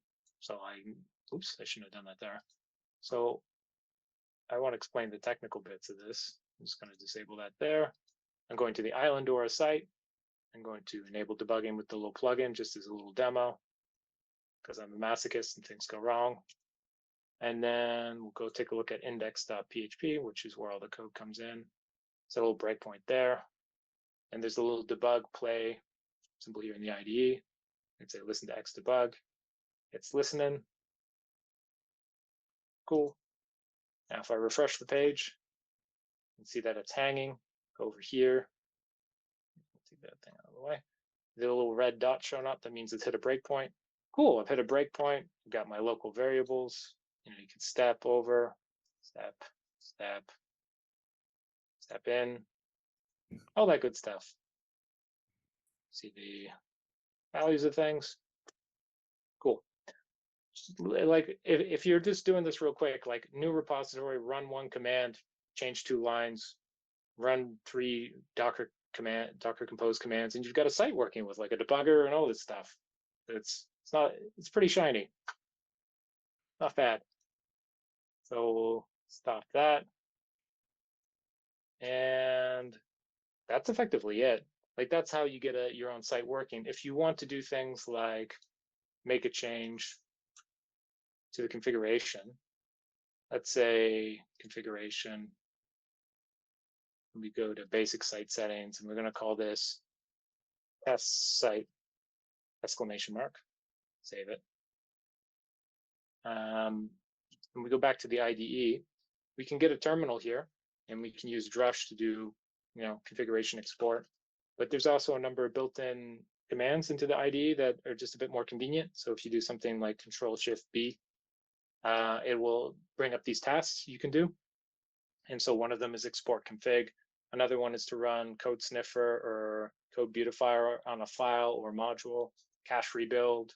oops, I shouldn't have done that there. So I want to explain the technical bits of this. I'm just going to disable that there. I'm going to the Islandora site. I'm going to enable debugging with the little plugin just as a little demo because I'm a masochist and things go wrong. And then we'll go take a look at index.php, which is where all the code comes in. It's a little breakpoint there. And there's a little debug play symbol here in the IDE. I'd say listen to X debug. It's listening. Cool. Now if I refresh the page, you can see that it's hanging. Go over here. Take that thing out of the way. The little red dot showing up, that means it's hit a breakpoint. Cool, I've hit a breakpoint. I've got my local variables. You know, you can step over, step, step in, all that good stuff. See the values of things. Cool. Like if you're just doing this real quick, like new repository, run one command, change 2 lines, run 3 Docker compose commands, and you've got a site working with like a debugger and all this stuff. It's pretty shiny. Not bad. So we'll stop that. And that's effectively it. Like that's how you get your own site working. If you want to do things like make a change to the configuration, let's say configuration, we go to basic site settings and we're going to call this test site ! Save it. When we go back to the IDE, we can get a terminal here and we can use Drush to do, you know, configuration export. But there's also a number of built-in commands into the IDE that are just a bit more convenient. So if you do something like Control-Shift-B, it will bring up these tasks you can do. And so one of them is export config. Another one is to run code sniffer or code beautifier on a file or module, cache rebuild, a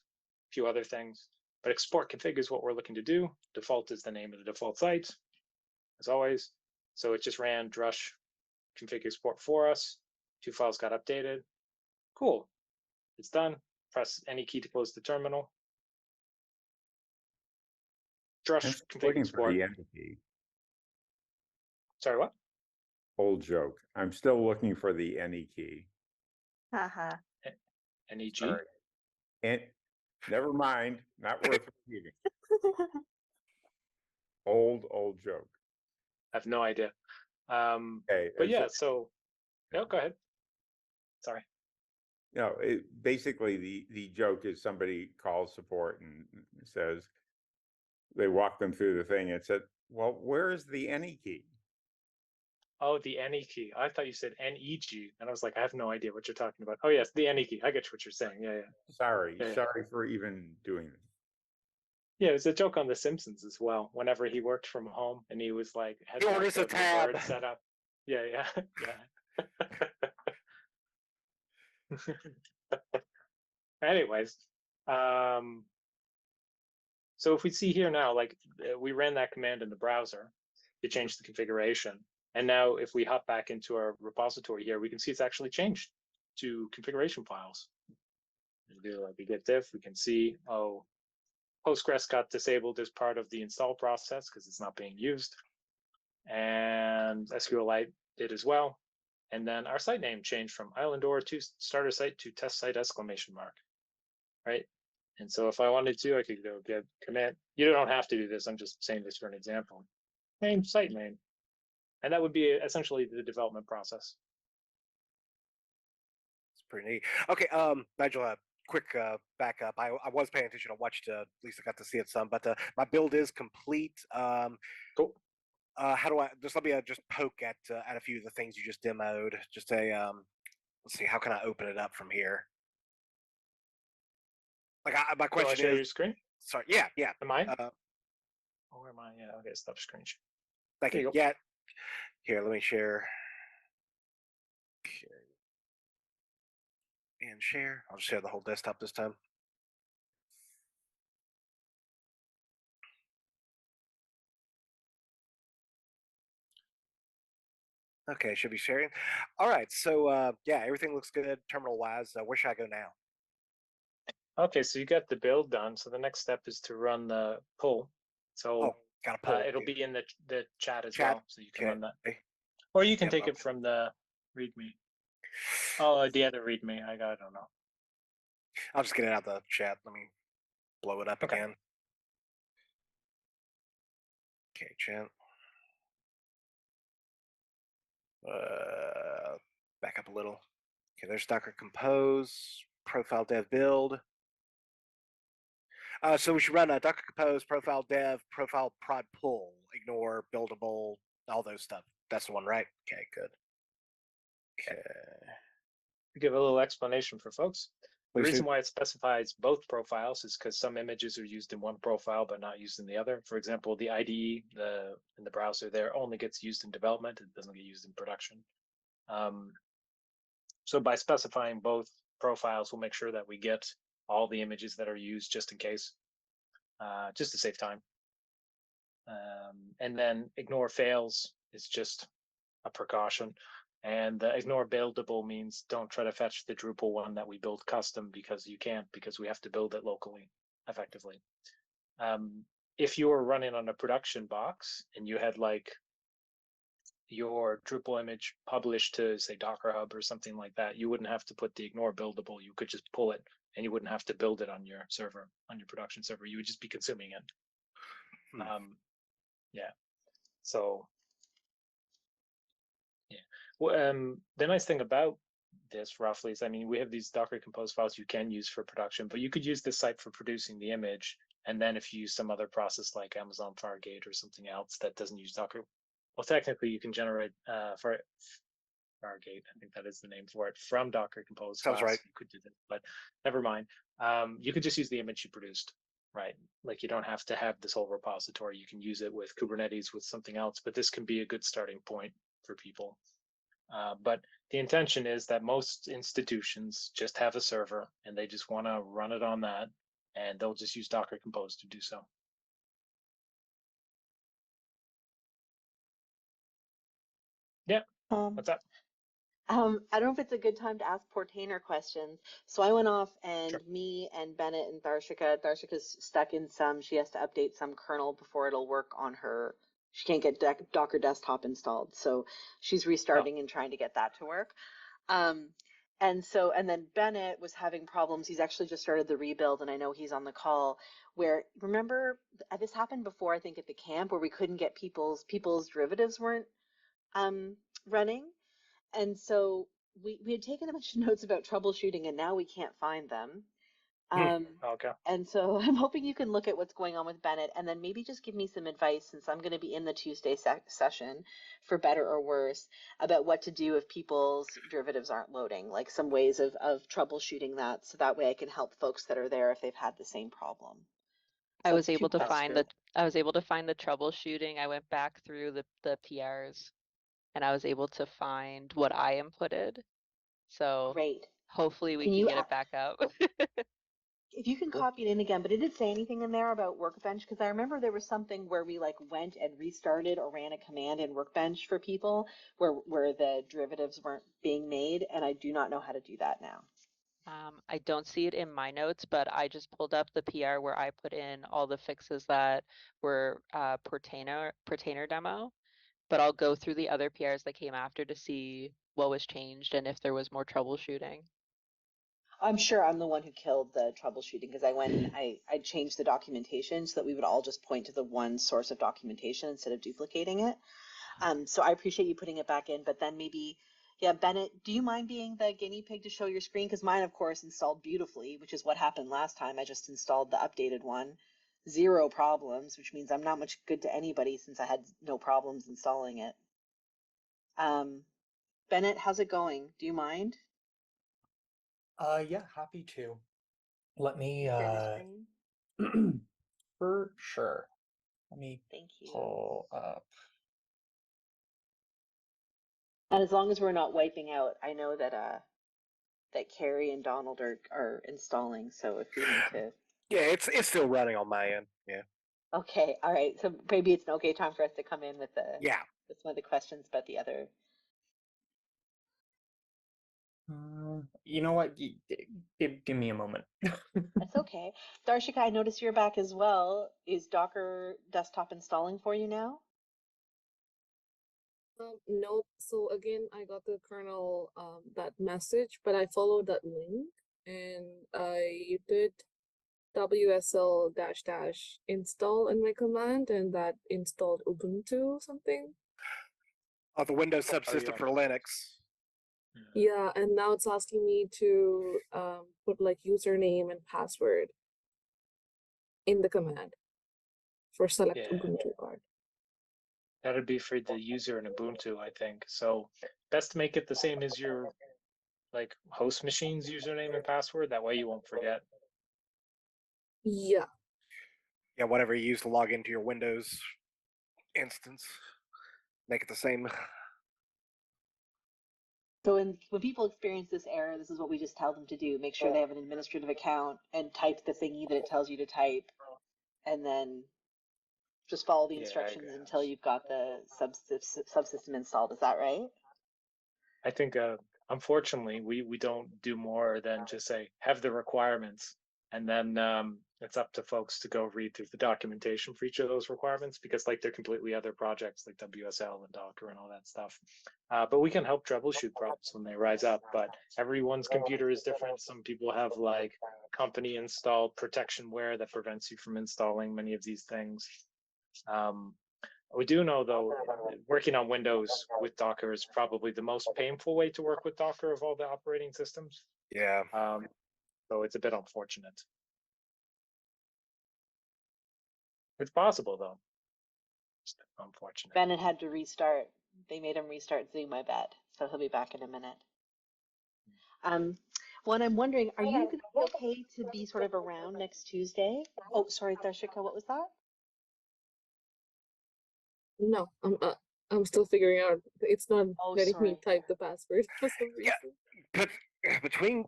few other things. But export config is what we're looking to do. Default is the name of the default site, as always. So it just ran drush config export for us. 2 files got updated. Cool. It's done. Press any key to close the terminal. Drush config export. The any key. Sorry, what? Old joke. I'm still looking for the any key. Haha. NEG? Sorry. And never mind. Not worth repeating. Old joke. I have no idea. Okay. But yeah, so no, go ahead. Sorry. No, basically the joke is somebody calls support and says they walk them through the thing and said, well, where is the any key? Oh, the any key. I thought you said NEG, and I was like, I have no idea what you're talking about. Oh yes, the any key. I get what you're saying. Yeah. Sorry Yeah. for even doing this. Yeah, it's a joke on The Simpsons as well. Whenever he worked from home and he was like, had Door is a that tab. Word set up. Yeah. Anyways, so if we see here now, like we ran that command in the browser to change the configuration. And now if we hop back into our repository here, we can see it's actually changed to configuration files. We do like a git diff, we can see, oh, Postgres got disabled as part of the install process because it's not being used. And SQLite did as well. And then our site name changed from Islandora to starter site to test site ! Right? And so if I wanted to, I could go get commit. You don't have to do this. I'm just saying this for an example. Name site name. And that would be essentially the development process. It's pretty neat. Okay, Nigel, quick backup. I was paying attention. I watched, at least I got to see it some, but my build is complete. Cool. How do I just let me just poke at a few of the things you just demoed? Just a let's see, how can I open it up from here? Like my Do you want question to share is, your screen? sorry, yeah, Am I? uh, Oh, where am I? Yeah, okay, stop screen share. thank There you. you go. Yeah, here, let me share. Okay. And share. I'll just share the whole desktop this time. Okay, should be sharing. All right, so yeah, everything looks good terminal wise. Where should I go now? Okay, so you got the build done. So the next step is to run the pull. So Oh, got a poll. it'll be in the chat as Chat. well, so you can run that. Okay. Or you can Yep, take okay. it from the README. Oh, the other README. I don't know. I'll just get it out of the chat. Let me blow it up Okay. again. Okay, chat. Back up a little. Okay, there's Docker Compose, profile dev build. So we should run a Docker Compose, profile dev, profile prod pull, ignore, buildable, all those stuff. That's the one, right? Okay, good. Okay. Give a little explanation for folks. The Please reason do. why it specifies both profiles is because some images are used in one profile but not used in the other. For example, the IDE, in the browser there, only gets used in development. It doesn't get used in production. So by specifying both profiles, we'll make sure that we get all the images that are used just in case, just to save time. And then ignore fails is just a precaution. And ignore buildable means don't try to fetch the Drupal one that we build custom, because you can't, because we have to build it locally effectively. If you were running on a production box and you had like your Drupal image published to, say, Docker Hub or something like that, you wouldn't have to put the ignore buildable. You could just pull it, and you wouldn't have to build it on your server, on your production server. You would just be consuming it. Yeah. So yeah. Well, the nice thing about this roughly is, I mean, we have these Docker Compose files you can use for production, but you could use this site for producing the image. And then if you use some other process like Amazon Fargate or something else that doesn't use Docker, well, technically you can generate Fargate, I think that is the name for it, from Docker Compose Sounds files. right. You could do that, but never mind. You could just use the image you produced, right? Like you don't have to have this whole repository. You can use it with Kubernetes, with something else, but this can be a good starting point for people. But the intention is that most institutions just have a server and they just want to run it on that, and they'll just use Docker Compose to do so. Yeah, what's up? I don't know if it's a good time to ask Portainer questions. So I went off and Sure. me and Bennett and Darshika's stuck in she has to update some kernel before it'll work on her. She can't get Docker Desktop installed. So she's restarting and trying to get that to work. And then Bennett was having problems. He's actually just started the rebuild, and I know he's on the call. Where, remember, this happened before, I think, at the camp, where we couldn't get people's derivatives weren't running. And so we had taken a bunch of notes about troubleshooting, and now we can't find them. Okay. And so I'm hoping you can look at what's going on with Bennett, and then maybe just give me some advice, since I'm going to be in the Tuesday session, for better or worse, about what to do if people's derivatives aren't loading, like some ways of troubleshooting that, so that way I can help folks that are there if they've had the same problem. I So was it's two able to That's find good. the troubleshooting. I went back through the PRs and I was able to find what I inputted. So Great. hopefully we Can can you get it back up. If you can Cool. copy it in again, but did it say anything in there about Workbench? Because I remember there was something where we like went and restarted or ran a command in Workbench for people where the derivatives weren't being made, and I do not know how to do that now. I don't see it in my notes, but I just pulled up the PR where I put in all the fixes that were Portainer demo. But I'll go through the other PRs that came after to see what was changed and if there was more troubleshooting. I'm sure I'm the one who killed the troubleshooting because I went and I changed the documentation so that we would all just point to the one source of documentation instead of duplicating it. So I appreciate you putting it back in, but then maybe, yeah, Bennett, do you mind being the guinea pig to show your screen? Because mine, of course, installed beautifully, which is what happened last time. I just installed the updated one. 0 problems, which means I'm not much good to anybody since I had no problems installing it. Bennett, how's it going? Do you mind? Yeah, happy to. Let me Share your screen? for sure. Let me Thank you. pull up. And as long as we're not wiping out, I know that that Carrie and Donald are installing. So if we need to, Yeah, it's still running on my end. Yeah. okay, all right. So maybe it's an okay time for us to come in with Yeah. some of the questions about the other. You know what? Give me a moment. That's okay. Darshika, I notice you're back as well. Is Docker desktop installing for you now? Nope. So again, I got the kernel that message, but I followed that link and I did WSL dash dash install in my command, and that installed Ubuntu something. Oh, the Windows subsystem yeah. for Linux. Yeah, and now it's asking me to put like username and password in the command for select Yeah. Ubuntu card. That'd be for the user in Ubuntu, I think. So best to make it the same as your like host machine's username and password. That way you won't forget. Yeah. Yeah, whatever you use to log into your Windows instance, make it the same. So when people experience this error, this is what we just tell them to do. Make sure they have an administrative account and type the thingy that it tells you to type, and then just follow the Yeah, I instructions agree. until you've got the subsystem installed. Is that right? I think unfortunately we don't do more than just say have the requirements, and then it's up to folks to go read through the documentation for each of those requirements because like they're completely other projects like WSL and Docker and all that stuff. But we can help troubleshoot problems when they rise up. But everyone's computer is different. Some people have like company installed protectionware that prevents you from installing many of these things. We do know, though, working on Windows with Docker is probably the most painful way to work with Docker of all the operating systems. Yeah. So it's a bit unfortunate. It's possible, though. Just unfortunate. Bennett had to restart. They made him restart Zoom, I bet. So he'll be back in a minute. Well, I'm wondering, are you going to be okay to be sort of around next Tuesday? Oh, sorry, Darshika, what was that? No, I'm still figuring out. It's not Oh, letting me sorry. type the password for some Yeah. reason. But between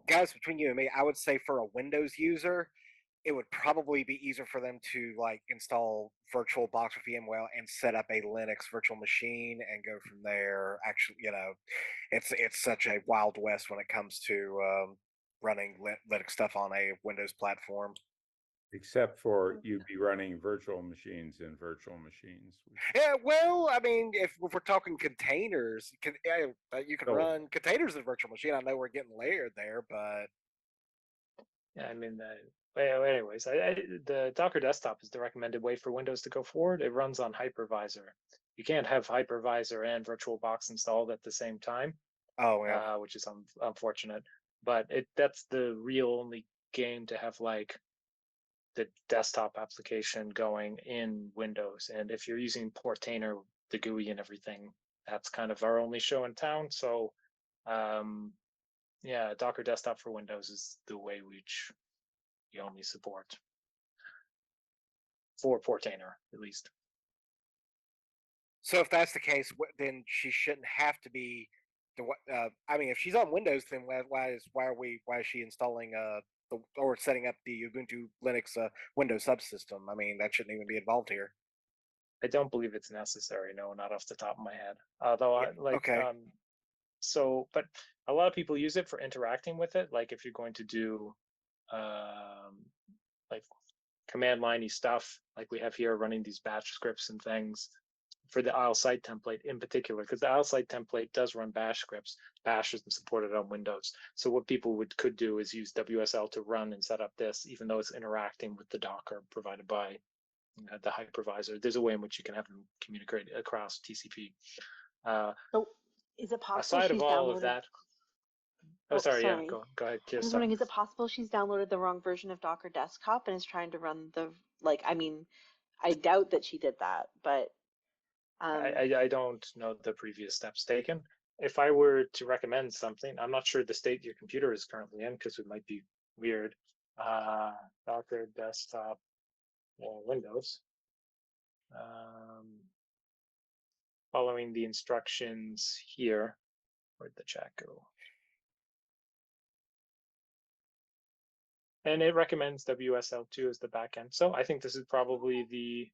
you and me, I would say for a Windows user, it would probably be easier for them to like install VirtualBox or VMware and set up a Linux virtual machine and go from there. Actually, it's such a wild west when it comes to running Linux stuff on a Windows platform. Except for you'd be running virtual machines in virtual machines. Yeah, well, I mean, if we're talking containers, you can Oh. run containers in virtual machine. I know we're getting layered there, but Yeah, I mean, anyways, the Docker desktop is the recommended way for Windows to go forward. It runs on hypervisor. You can't have hypervisor and VirtualBox installed at the same time. oh yeah, Which is unfortunate. But that's the real only game to have like the desktop application going in Windows. And if you're using Portainer, the GUI and everything, that's kind of our only show in town. So yeah, Docker Desktop for Windows is the way which we only support for Portainer, at least. So if that's the case, then she shouldn't have to be. I mean, if she's on Windows, then why is she installing or setting up the Ubuntu Linux Windows subsystem? I mean, that shouldn't even be involved here. I don't believe it's necessary. No, not off the top of my head. Although, okay. So, but a lot of people use it for interacting with it. Like if you're going to do like command liney stuff, like we have here running these batch scripts and things for the ISLE site template in particular, because the ISLE site template does run bash scripts. Bash isn't supported on Windows. So what people could do is use WSL to run and set up this, even though it's interacting with the Docker provided by the hypervisor. There's a way in which you can have them communicate across TCP. So is it possible Aside she's of all of downloaded? that, Oh, sorry, yeah, sorry. go ahead. I was wondering, is it possible she's downloaded the wrong version of Docker Desktop and is trying to run the, like, I mean, I doubt that she did that, but I don't know the previous steps taken. If I were to recommend something, I'm not sure the state your computer is currently in because it might be weird. Docker Desktop or Windows. Following the instructions here. Where'd the chat go? And it recommends WSL2 as the backend. So I think this is probably the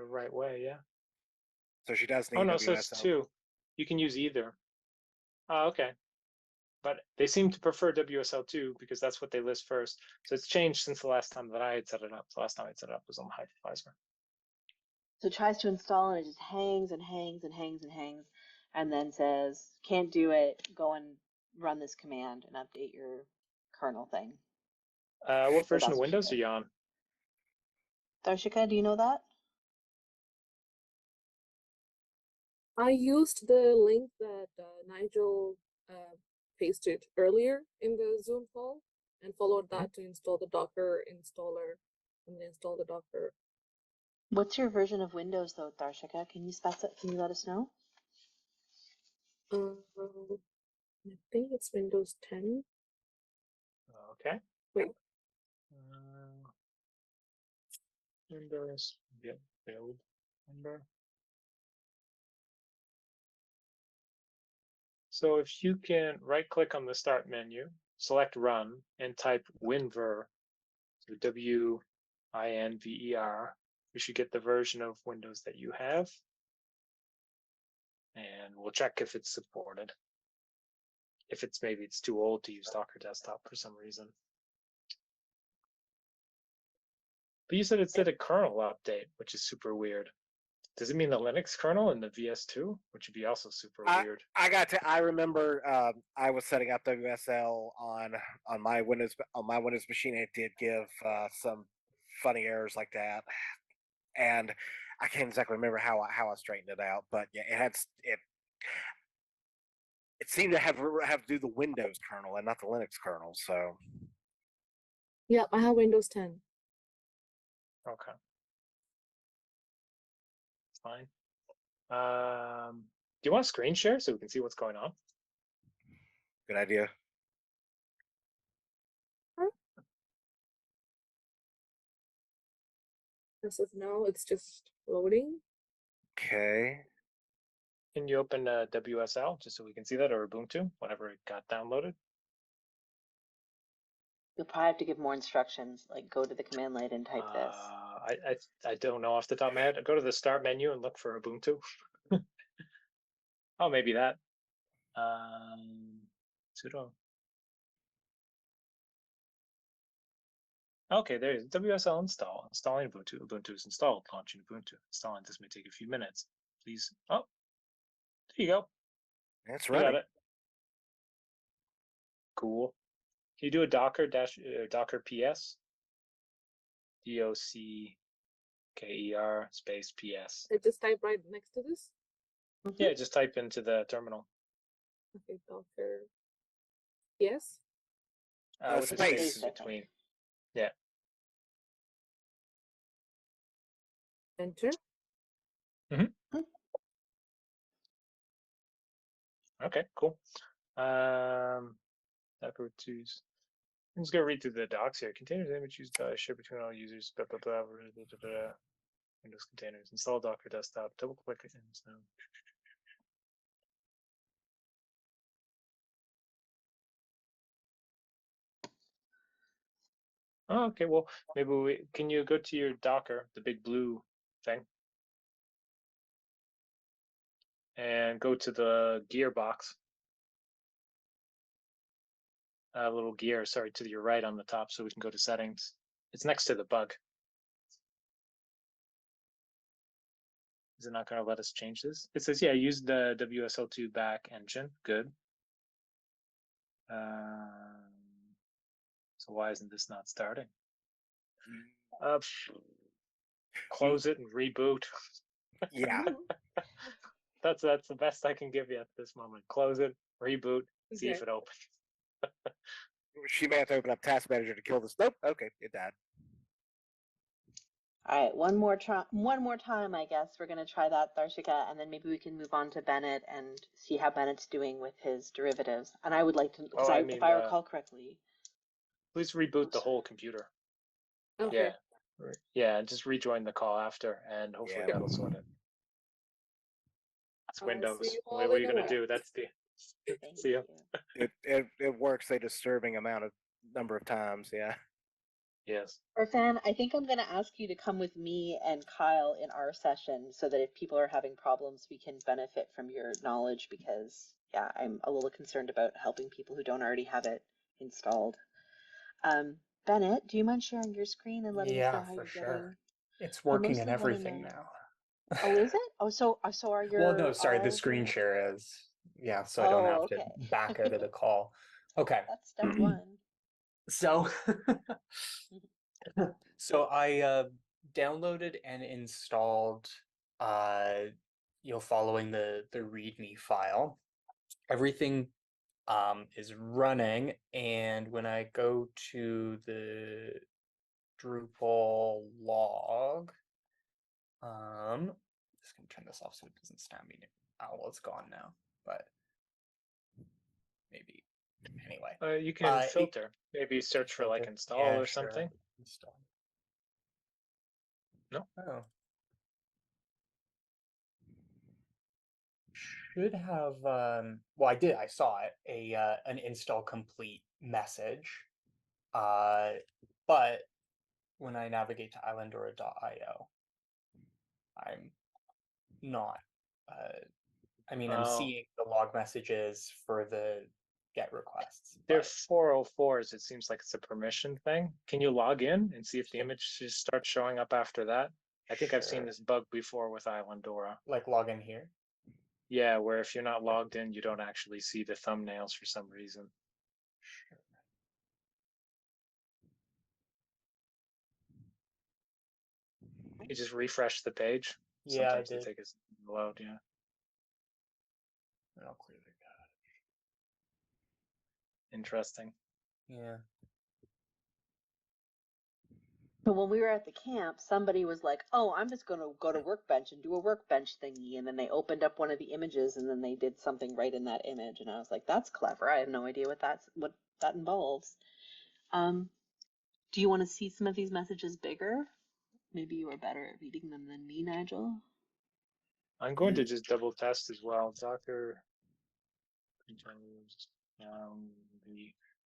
right way, yeah. So she does need Oh no, WSL. so it's two. You can use either. Okay. But they seem to prefer WSL2 because that's what they list first. So it's changed since the last time that I had set it up. The last time I set it up was on the hypervisor. so it tries to install and it just hangs and hangs and hangs and hangs, and then says, can't do it, go and run this command and update your kernel thing. What version that's of what she Windows are did. you on? Darshika, do you know that? I used the link that Nigel pasted earlier in the Zoom call and followed that to install the Docker installer and then install the Docker. What's your version of Windows though, Darshika? Can you can you let us know? I think it's Windows 10. Okay. Wait. Windows, yep, build number. So if you can right click on the start menu, select run and type winver, so WINVER, you should get the version of Windows that you have. And we'll check if it's supported. If maybe it's too old to use Docker Desktop for some reason. But you said it did a kernel update, which is super weird. Does it mean the Linux kernel and the VS2, which would be also super weird? I remember I was setting up WSL on my Windows machine. And it did give some funny errors like that, and I can't exactly remember how I straightened it out. But yeah, it seemed to have to do the Windows kernel and not the Linux kernel. So Yeah, I have Windows 10. Okay. Fine. Do you want to screen share so we can see what's going on? good idea. As of now, it's just loading. Okay. Can you open WSL just so we can see that, or Ubuntu, whenever it got downloaded? You'll probably have to give more instructions, like go to the command line and type this. I don't know off the top of my head. Go to the start menu and look for Ubuntu. Oh, maybe that. Sudo. Okay, there's WSL install. Installing Ubuntu. Ubuntu is installed. Launching Ubuntu. Installing this may take a few minutes. Please. Oh, there you go. That's You got right. it. Cool. Can you do a Docker Docker PS? DOCKER space PS. I just type right next to this. Yeah, just type into the terminal. Okay, Docker. Yes. With a space. space in between. Yeah. Enter. Okay, cool. Docker twos. I'm just gonna read through the docs here. Containers image used share between all users. Blah blah blah. Windows containers. Install Docker Desktop. Double click it and so. Oh, okay, well, maybe can you go to your Docker, the big blue thing, and go to the gear box, little gear, sorry, to your right on the top, so we can go to settings. It's next to the bug. Is it not going to let us change this? It says, yeah, use the WSL2 back engine. Good. So why isn't this not starting? Close it and reboot. Yeah. That's the best I can give you at this moment. Close it, reboot, see if it opens. She may have to open up Task Manager to kill this. Nope. Okay, it died. All right, one more time, I guess we're gonna try that, Darshika, and then maybe we can move on to Bennett and see how Bennett's doing with his derivatives. And I would like to, because if I recall correctly, please reboot the whole computer. Okay. Yeah, just rejoin the call after, and hopefully that'll sort it. That's Windows. What are you gonna do? That's the. See ya. It works a disturbing number of times. Yeah. Yes. Irfan, I think I'm going to ask you to come with me and Kyle in our session so that if people are having problems, we can benefit from your knowledge because, yeah, I'm a little concerned about helping people who don't already have it installed. Bennett, do you mind sharing your screen and letting us know how you're getting? It's working and everything now. Oh, is it? Oh, so are your... Well, no, sorry, the screen share is. Yeah, so I don't have to back out of the call. Okay. That's step one. So, so I downloaded and installed, following the README file. Everything is running, and when I go to the Drupal log, just gonna turn this off so it doesn't snap me. Oh, well, it's gone now, but maybe. Anyway, you can filter. Maybe search for like install or something. Install. No. Oh. Should have. Well, I saw it. An install complete message. But when I navigate to islandora.io, I'm not. I'm seeing the log messages for the GET requests. They're 404s. It seems like it's a permission thing. Can you log in and see if the image just starts showing up after that? I think I've seen this bug before with Islandora. Like log in here? Yeah, where if you're not logged in, you don't actually see the thumbnails for some reason. Sure. You just refresh the page. Yeah, sometimes they take us to load. Yeah. And I'll clear the cache. Interesting. Yeah. But when we were at the camp, somebody was like, "Oh, I'm just going to go to Workbench and do a Workbench thingy," and then they opened up one of the images and then they did something right in that image, and I was like, "That's clever. I have no idea what that involves." Do you want to see some of these messages bigger? Maybe you are better at reading them than me, Nigel. I'm going to just double test as well. Docker. I'm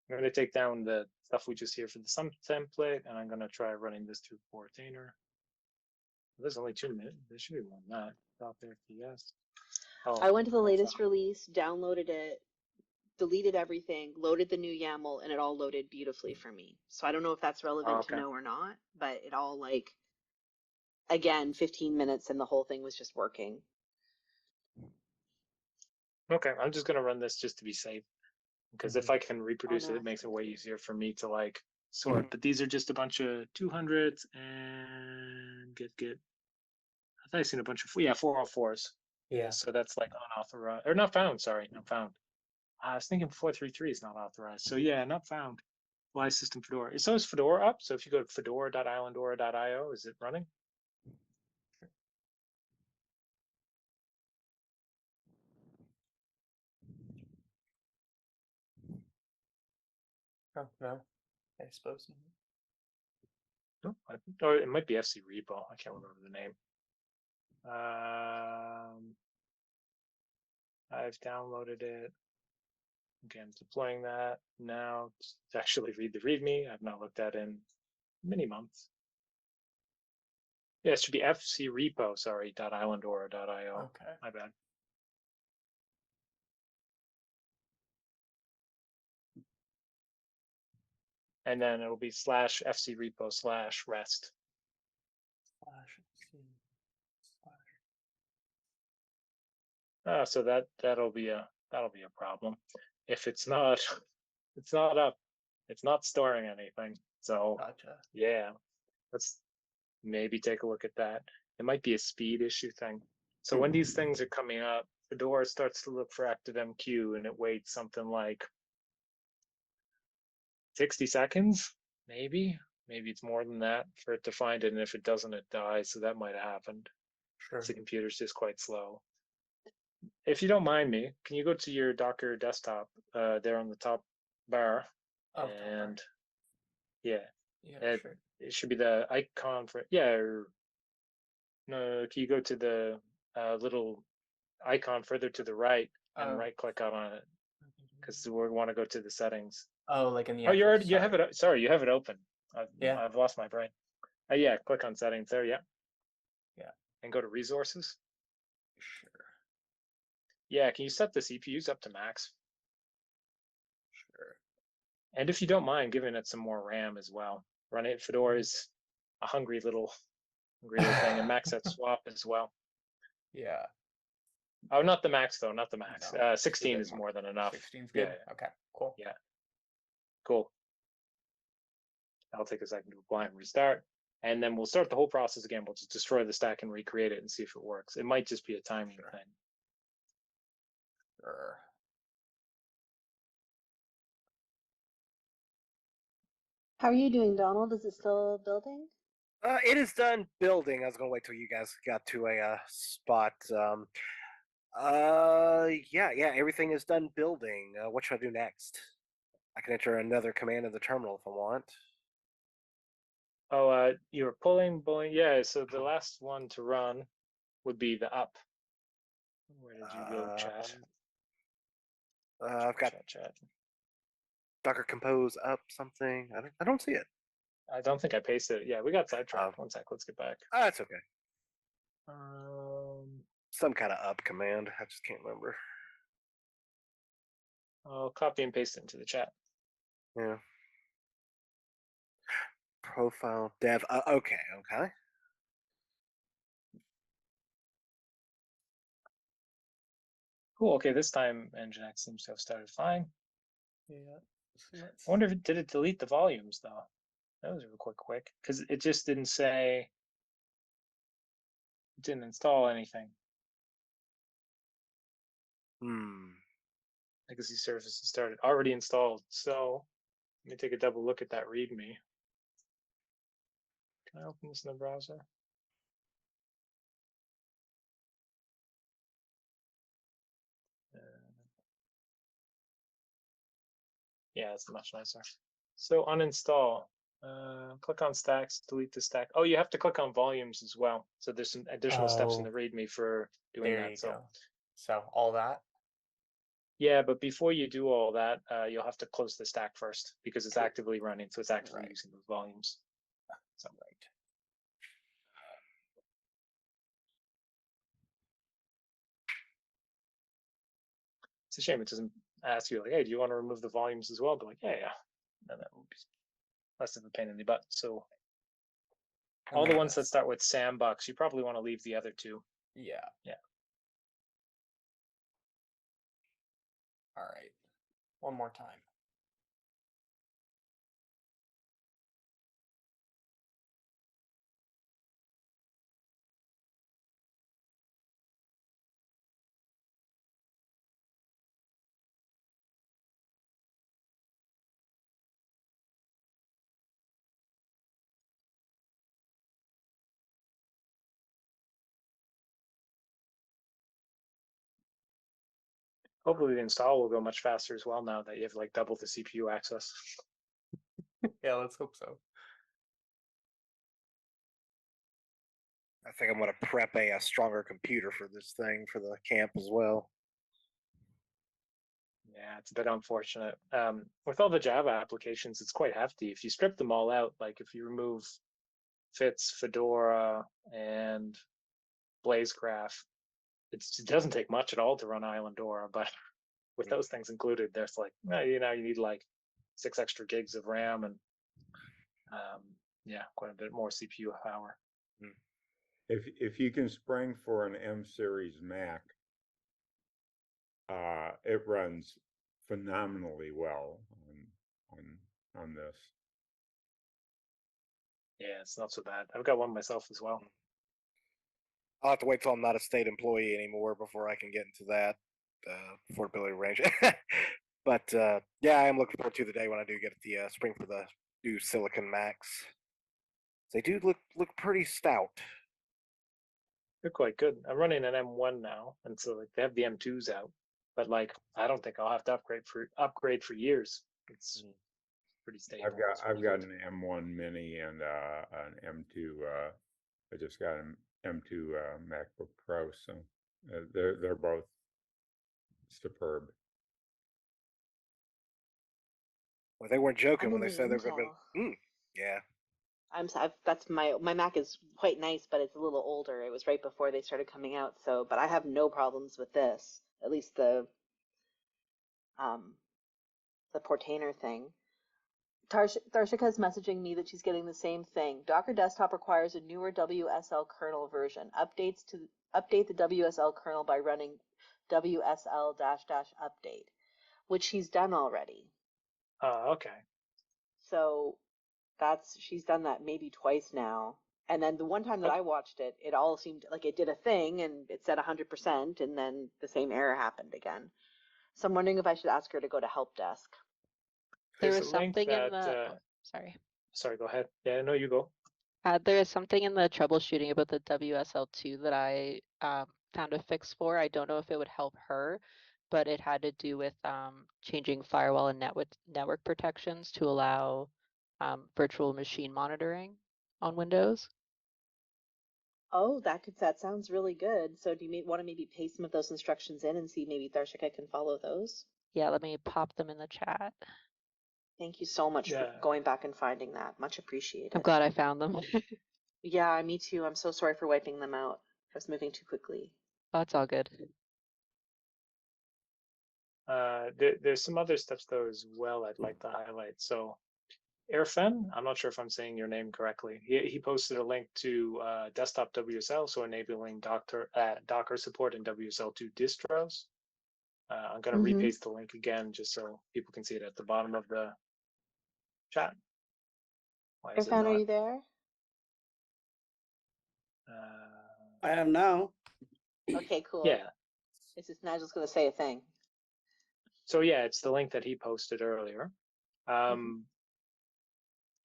going to take down the stuff we just hear for the sum template, and I'm going to try running this through Portainer. There's only 2 minutes. There should be more than that. Docker PS. Oh, I went to the latest release, downloaded it, deleted everything, loaded the new YAML, and it all loaded beautifully for me. So I don't know if that's relevant to know or not, but it all again, 15 minutes and the whole thing was just working. Okay, I'm just going to run this just to be safe. Because if I can reproduce it, it makes it way easier for me to sort. But these are just a bunch of 200s and get. I thought I seen a bunch of 404s. Yeah. So that's like unauthorized or not found. Sorry, not found. I was thinking 433 is not authorized. So yeah, not found. Why system Fedora? So is Fedora up? So if you go to fedora.islandora.io, is it running? Oh, no, I suppose. No, or it might be FC Repo. I can't remember the name. I've downloaded it. Okay, I'm deploying that now to actually read the README. I've not looked at in many months. Yeah, it should be FC Repo, sorry, .islandora.io. Okay. My bad. And then it'll be /FC Repo /rest. So that'll be a problem. If it's not, it's not up. It's not storing anything. So Gotcha. yeah, let's maybe take a look at that. It might be a speed issue thing. So when these things are coming up, Fedora starts to look for ActiveMQ and it waits something like 60 seconds, maybe. Maybe it's more than that for it to find it. And if it doesn't, it dies. So that might have happened. Sure. The computer's just quite slow. If you don't mind me, can you go to your Docker desktop there on the top bar? Oh, top bar. And yeah, Yeah, sure. it should be the icon for, yeah, or no, can you go to the little icon further to the right and Oh. right click on it? Because we want to go to the settings. Oh, like in the Oh, you actual already, you have site. it, sorry, you have it open. Yeah. I've lost my brain. Yeah, click on settings there, yeah. Yeah. And go to resources. Sure. Yeah, can you set the CPUs up to max? Sure. And if you don't mind giving it some more RAM as well. Run it. Fedora is a hungry little thing, and max at swap as well. Yeah. Oh, not the max though, not the max. No, 16 bit is more. more than enough. 16's good. Yeah. Okay, cool. Yeah. Cool. That'll take a second to apply and restart. And then we'll start the whole process again. We'll just destroy the stack and recreate it and see if it works. It might just be a timing Sure. thing. Sure. How are you doing, Donald? Is it still building? It is done building. I was gonna wait till you guys got to a spot. Yeah, everything is done building. What should I do next? I can enter another command in the terminal if I want. Oh, you were pulling. Yeah, so the last one to run would be the up. Where did you go, chat? I've got chat. Docker compose up something. I don't see it. I don't think I pasted it. Yeah, we got sidetracked. 1 sec, let's get back. That's okay. Um, Some kind of up command. I just can't remember. I'll copy and paste it into the chat. Yeah. Profile dev. Okay. Cool. Okay, this time Nginx seems to have started fine. Yeah. So I wonder if did it delete the volumes though? That was real quick because it just didn't say. It didn't install anything. Legacy services started already installed. So let me take a double look at that README. Can I open this in the browser? Yeah, it's much nicer. So uninstall. Click on stacks, delete the stack. Oh, you have to click on volumes as well. So there's some additional steps in the README for doing there that. you go. So all that. Yeah, but before you do all that, you'll have to close the stack first because it's actively running. So it's actively using those volumes. So right. It's a shame it doesn't ask you like, hey, do you want to remove the volumes as well? Go like, yeah. And that would be less of a pain in the butt. So all the ones that start with sandbox, you probably want to leave the other two. Yeah. Yeah. All right. One more time. Hopefully the install will go much faster as well now that you have like double the CPU access. Yeah, let's hope so. I think I'm gonna prep a stronger computer for this thing for the camp as well. Yeah, it's a bit unfortunate. With all the Java applications, it's quite hefty. If you strip them all out, like if you remove Fitz, Fedora, and Blazecraft, it doesn't take much at all to run Islandora. But with those things included, there's like, you need like 6 extra gigs of RAM and yeah, quite a bit more CPU power. If you can spring for an M series Mac, it runs phenomenally well on this. Yeah, it's not so bad. I've got one myself as well. I'll have to wait till I'm not a state employee anymore before I can get into that affordability range. But yeah, I am looking forward to the day when I do get the spring for the new Silicon Macs. They do look pretty stout. They're quite good. I'm running an M1 now, and so like they have the M2s out, but like I don't think I'll have to upgrade for years. It's pretty stable. I've got an M1 Mini and an M2. I just got an M2 MacBook Pro, so they're both superb. Well, they weren't joking I'm when in they the said they were going to Intel. be. Yeah. That's my Mac is quite nice, but it's a little older. It was right before they started coming out, so but I have no problems with this. At least um the Portainer thing. Darshika is messaging me that she's getting the same thing. Docker Desktop requires a newer WSL kernel version. Update the WSL kernel by running WSL update, which she's done already. Oh, okay. So she's done that maybe twice now. And then the one time that I watched it, it all seemed like it did a thing and it said 100%, and then the same error happened again. So I'm wondering if I should ask her to go to help desk. There There's was a link something in that. the, oh, sorry. Sorry, go ahead. Yeah, no, you go. There is something in the troubleshooting about the WSL2 that I found a fix for. I don't know if it would help her, but it had to do with changing firewall and network protections to allow virtual machine monitoring on Windows. Oh, that sounds really good. So do you want to maybe paste some of those instructions in and see maybe Darshika can follow those? Yeah, let me pop them in the chat. Thank you so much for Yeah. going back and finding that. Much appreciated. I'm glad I found them. Yeah, me too. I'm so sorry for wiping them out. I was moving too quickly. That's all good. There's some other steps though as well I'd like to highlight. So Airfen, I'm not sure if I'm saying your name correctly. He posted a link to desktop WSL, so enabling Docker support in WSL2 distros. I'm going to repaste the link again just so people can see it at the bottom of the chat. Why is it Irfan, not? are you there? I am now. Okay, cool. Yeah. It's just Nigel's going to say a thing. So yeah, it's the link that he posted earlier.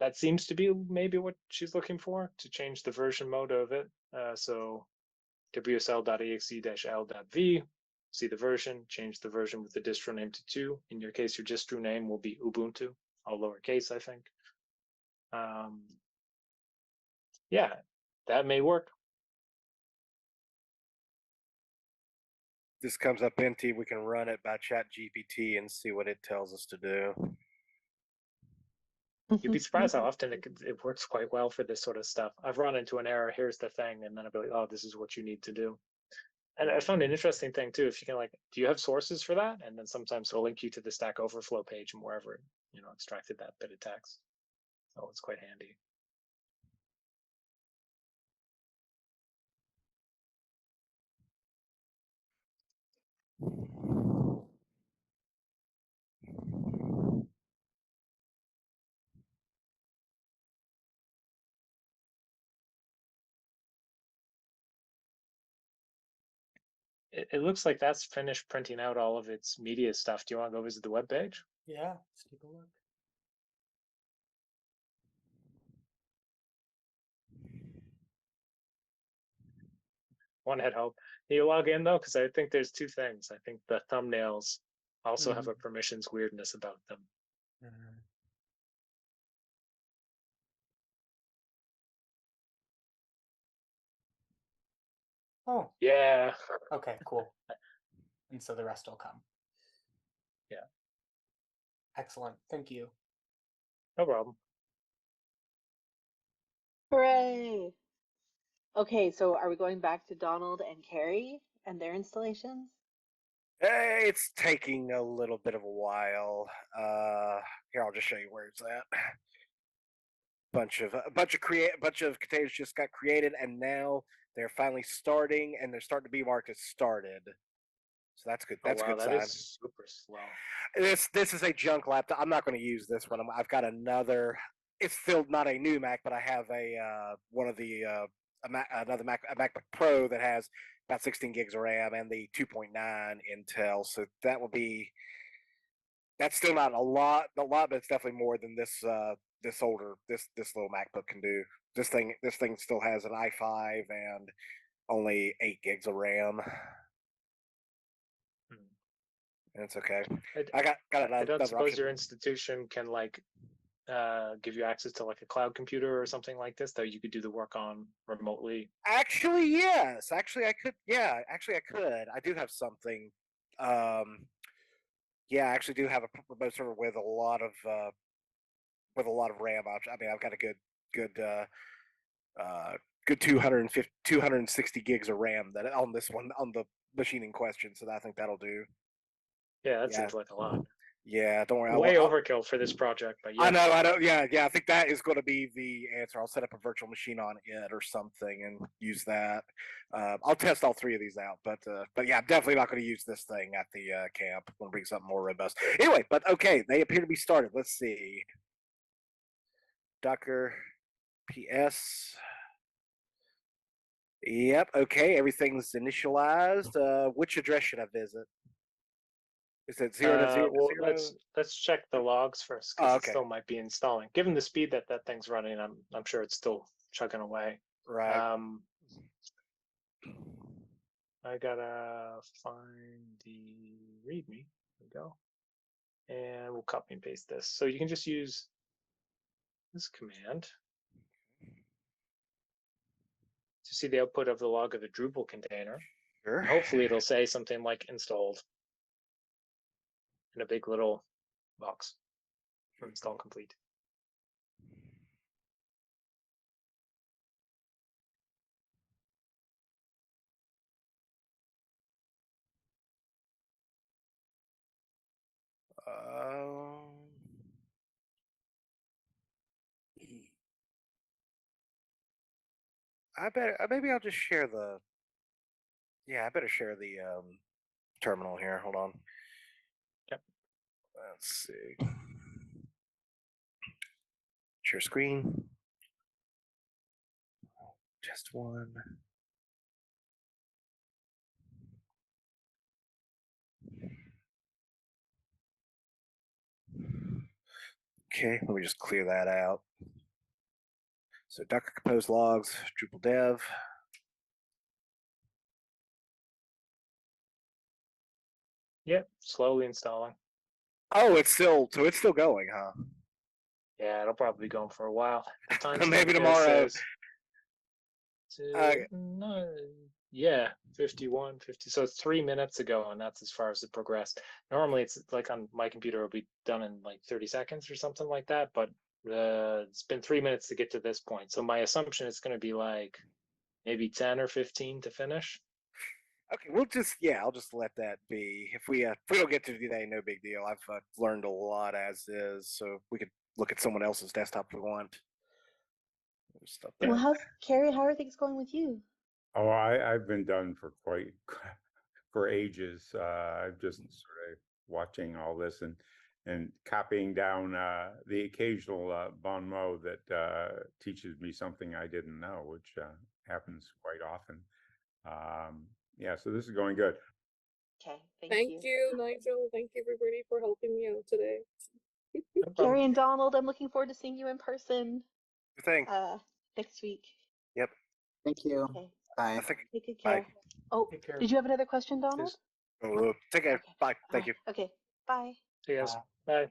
That seems to be maybe what she's looking for, to change the version mode of it. So wsl.exe-l.v, see the version, change the version with the distro name to 2. In your case, your distro name will be Ubuntu, all lowercase, I think. Yeah, that may work. This comes up empty. We can run it by Chat GPT and see what it tells us to do. You'd be surprised how often it works quite well for this sort of stuff. I've run into an error, here's the thing, and then I'll be like, oh, this is what you need to do. And I found an interesting thing too. If you can, like, do you have sources for that? And then sometimes it'll link you to the Stack Overflow page and wherever it, extracted that bit of text. So it's quite handy. It looks like that's finished printing out all of its media stuff. Do you want to go visit the web page? Yeah, let's take a look. One had hope. You log in though, because I think there's two things. I think the thumbnails also have a permissions weirdness about them. Oh, Yeah. okay, cool. And so the rest will come. Yeah. Excellent. Thank you. No problem. Hooray! Okay, so are we going back to Donald and Carrie and their installations? Hey, it's taking a little bit of a while. Here, I'll just show you where it's at. A bunch of containers just got created, and now they're finally starting, and they're starting to be marked as started. So that's good. Oh That's a wow, good that sign. is super slow. This is a junk laptop. I'm not going to use this one. I've got another. It's still not a new Mac, but I have a one of the another MacBook Pro that has about 16 gigs of RAM and the 2.9 Intel. So that will be. That's still not a lot, but it's definitely more than this this little MacBook can do. This thing still has an i5 and only 8 gigs of RAM. It's okay. I got I another don't suppose option. your institution can like give you access to like a cloud computer or something like this that you could do the work on remotely. Actually, yes. Actually, I could. Yeah, actually, I could. I do have something. Yeah, I actually do have a remote server with a lot of RAM options. I mean, I've got a good 250, 260 gigs of RAM that on this one on the machine in question. So I think that'll do. Yeah, that Yeah. seems like a lot. Yeah, don't worry. Way overkill for this project, but yeah. I know. Yeah. I think that is going to be the answer. I'll set up a virtual machine on it or something and use that. I'll test all 3 of these out, but yeah, I'm definitely not going to use this thing at the camp. I'm going to bring something more robust. Anyway, but okay, they appear to be started. Let's see. Docker PS. Yep. Okay, everything's initialized. Which address should I visit? Is it 0 to 0? Well, let's check the logs first because okay. it still might be installing. Given the speed that thing's running, I'm sure it's still chugging away. Right. I gotta find the README. There we go, and we'll copy and paste this. So you can just use this command to see the output of the log of the Drupal container. Sure. And hopefully, it'll say something like installed in a big little box for install complete. I better maybe I'll just share the. Yeah, I better share the terminal here. Hold on. Yep. Let's see. Share screen. Just one. Okay, let me just clear that out. So Docker Compose logs, Drupal dev. Yep, slowly installing. Oh, it's still going, huh? Yeah, it'll probably be going for a while. Maybe tomorrow. No, yeah, 51, 50. So it's 3 minutes ago, and that's as far as it progressed. Normally, it's like on my computer, it'll be done in like 30 seconds or something like that. But it's been 3 minutes to get to this point. So my assumption is going to be like maybe 10 or 15 to finish. Okay, I'll just let that be. If we don't get to today, no big deal. I've learned a lot as is, so we could look at someone else's desktop if we want. Stuff there. Well, Carrie, how are things going with you? Oh, I've been done for for ages. I'm just sort of watching all this and copying down the occasional bon mot that teaches me something I didn't know, which happens quite often. Yeah, so this is going good. Okay, Thank you, Nigel. Thank you, everybody, for helping me out today. No problem. Gary and Donald, I'm looking forward to seeing you in person Good thing. next week. Yep. Thank you. Okay. Bye. Take good care. Oh, Take care. did you have another question, Donald? Take care. Okay. Bye. Thank you. Okay. Bye. See you guys. Bye.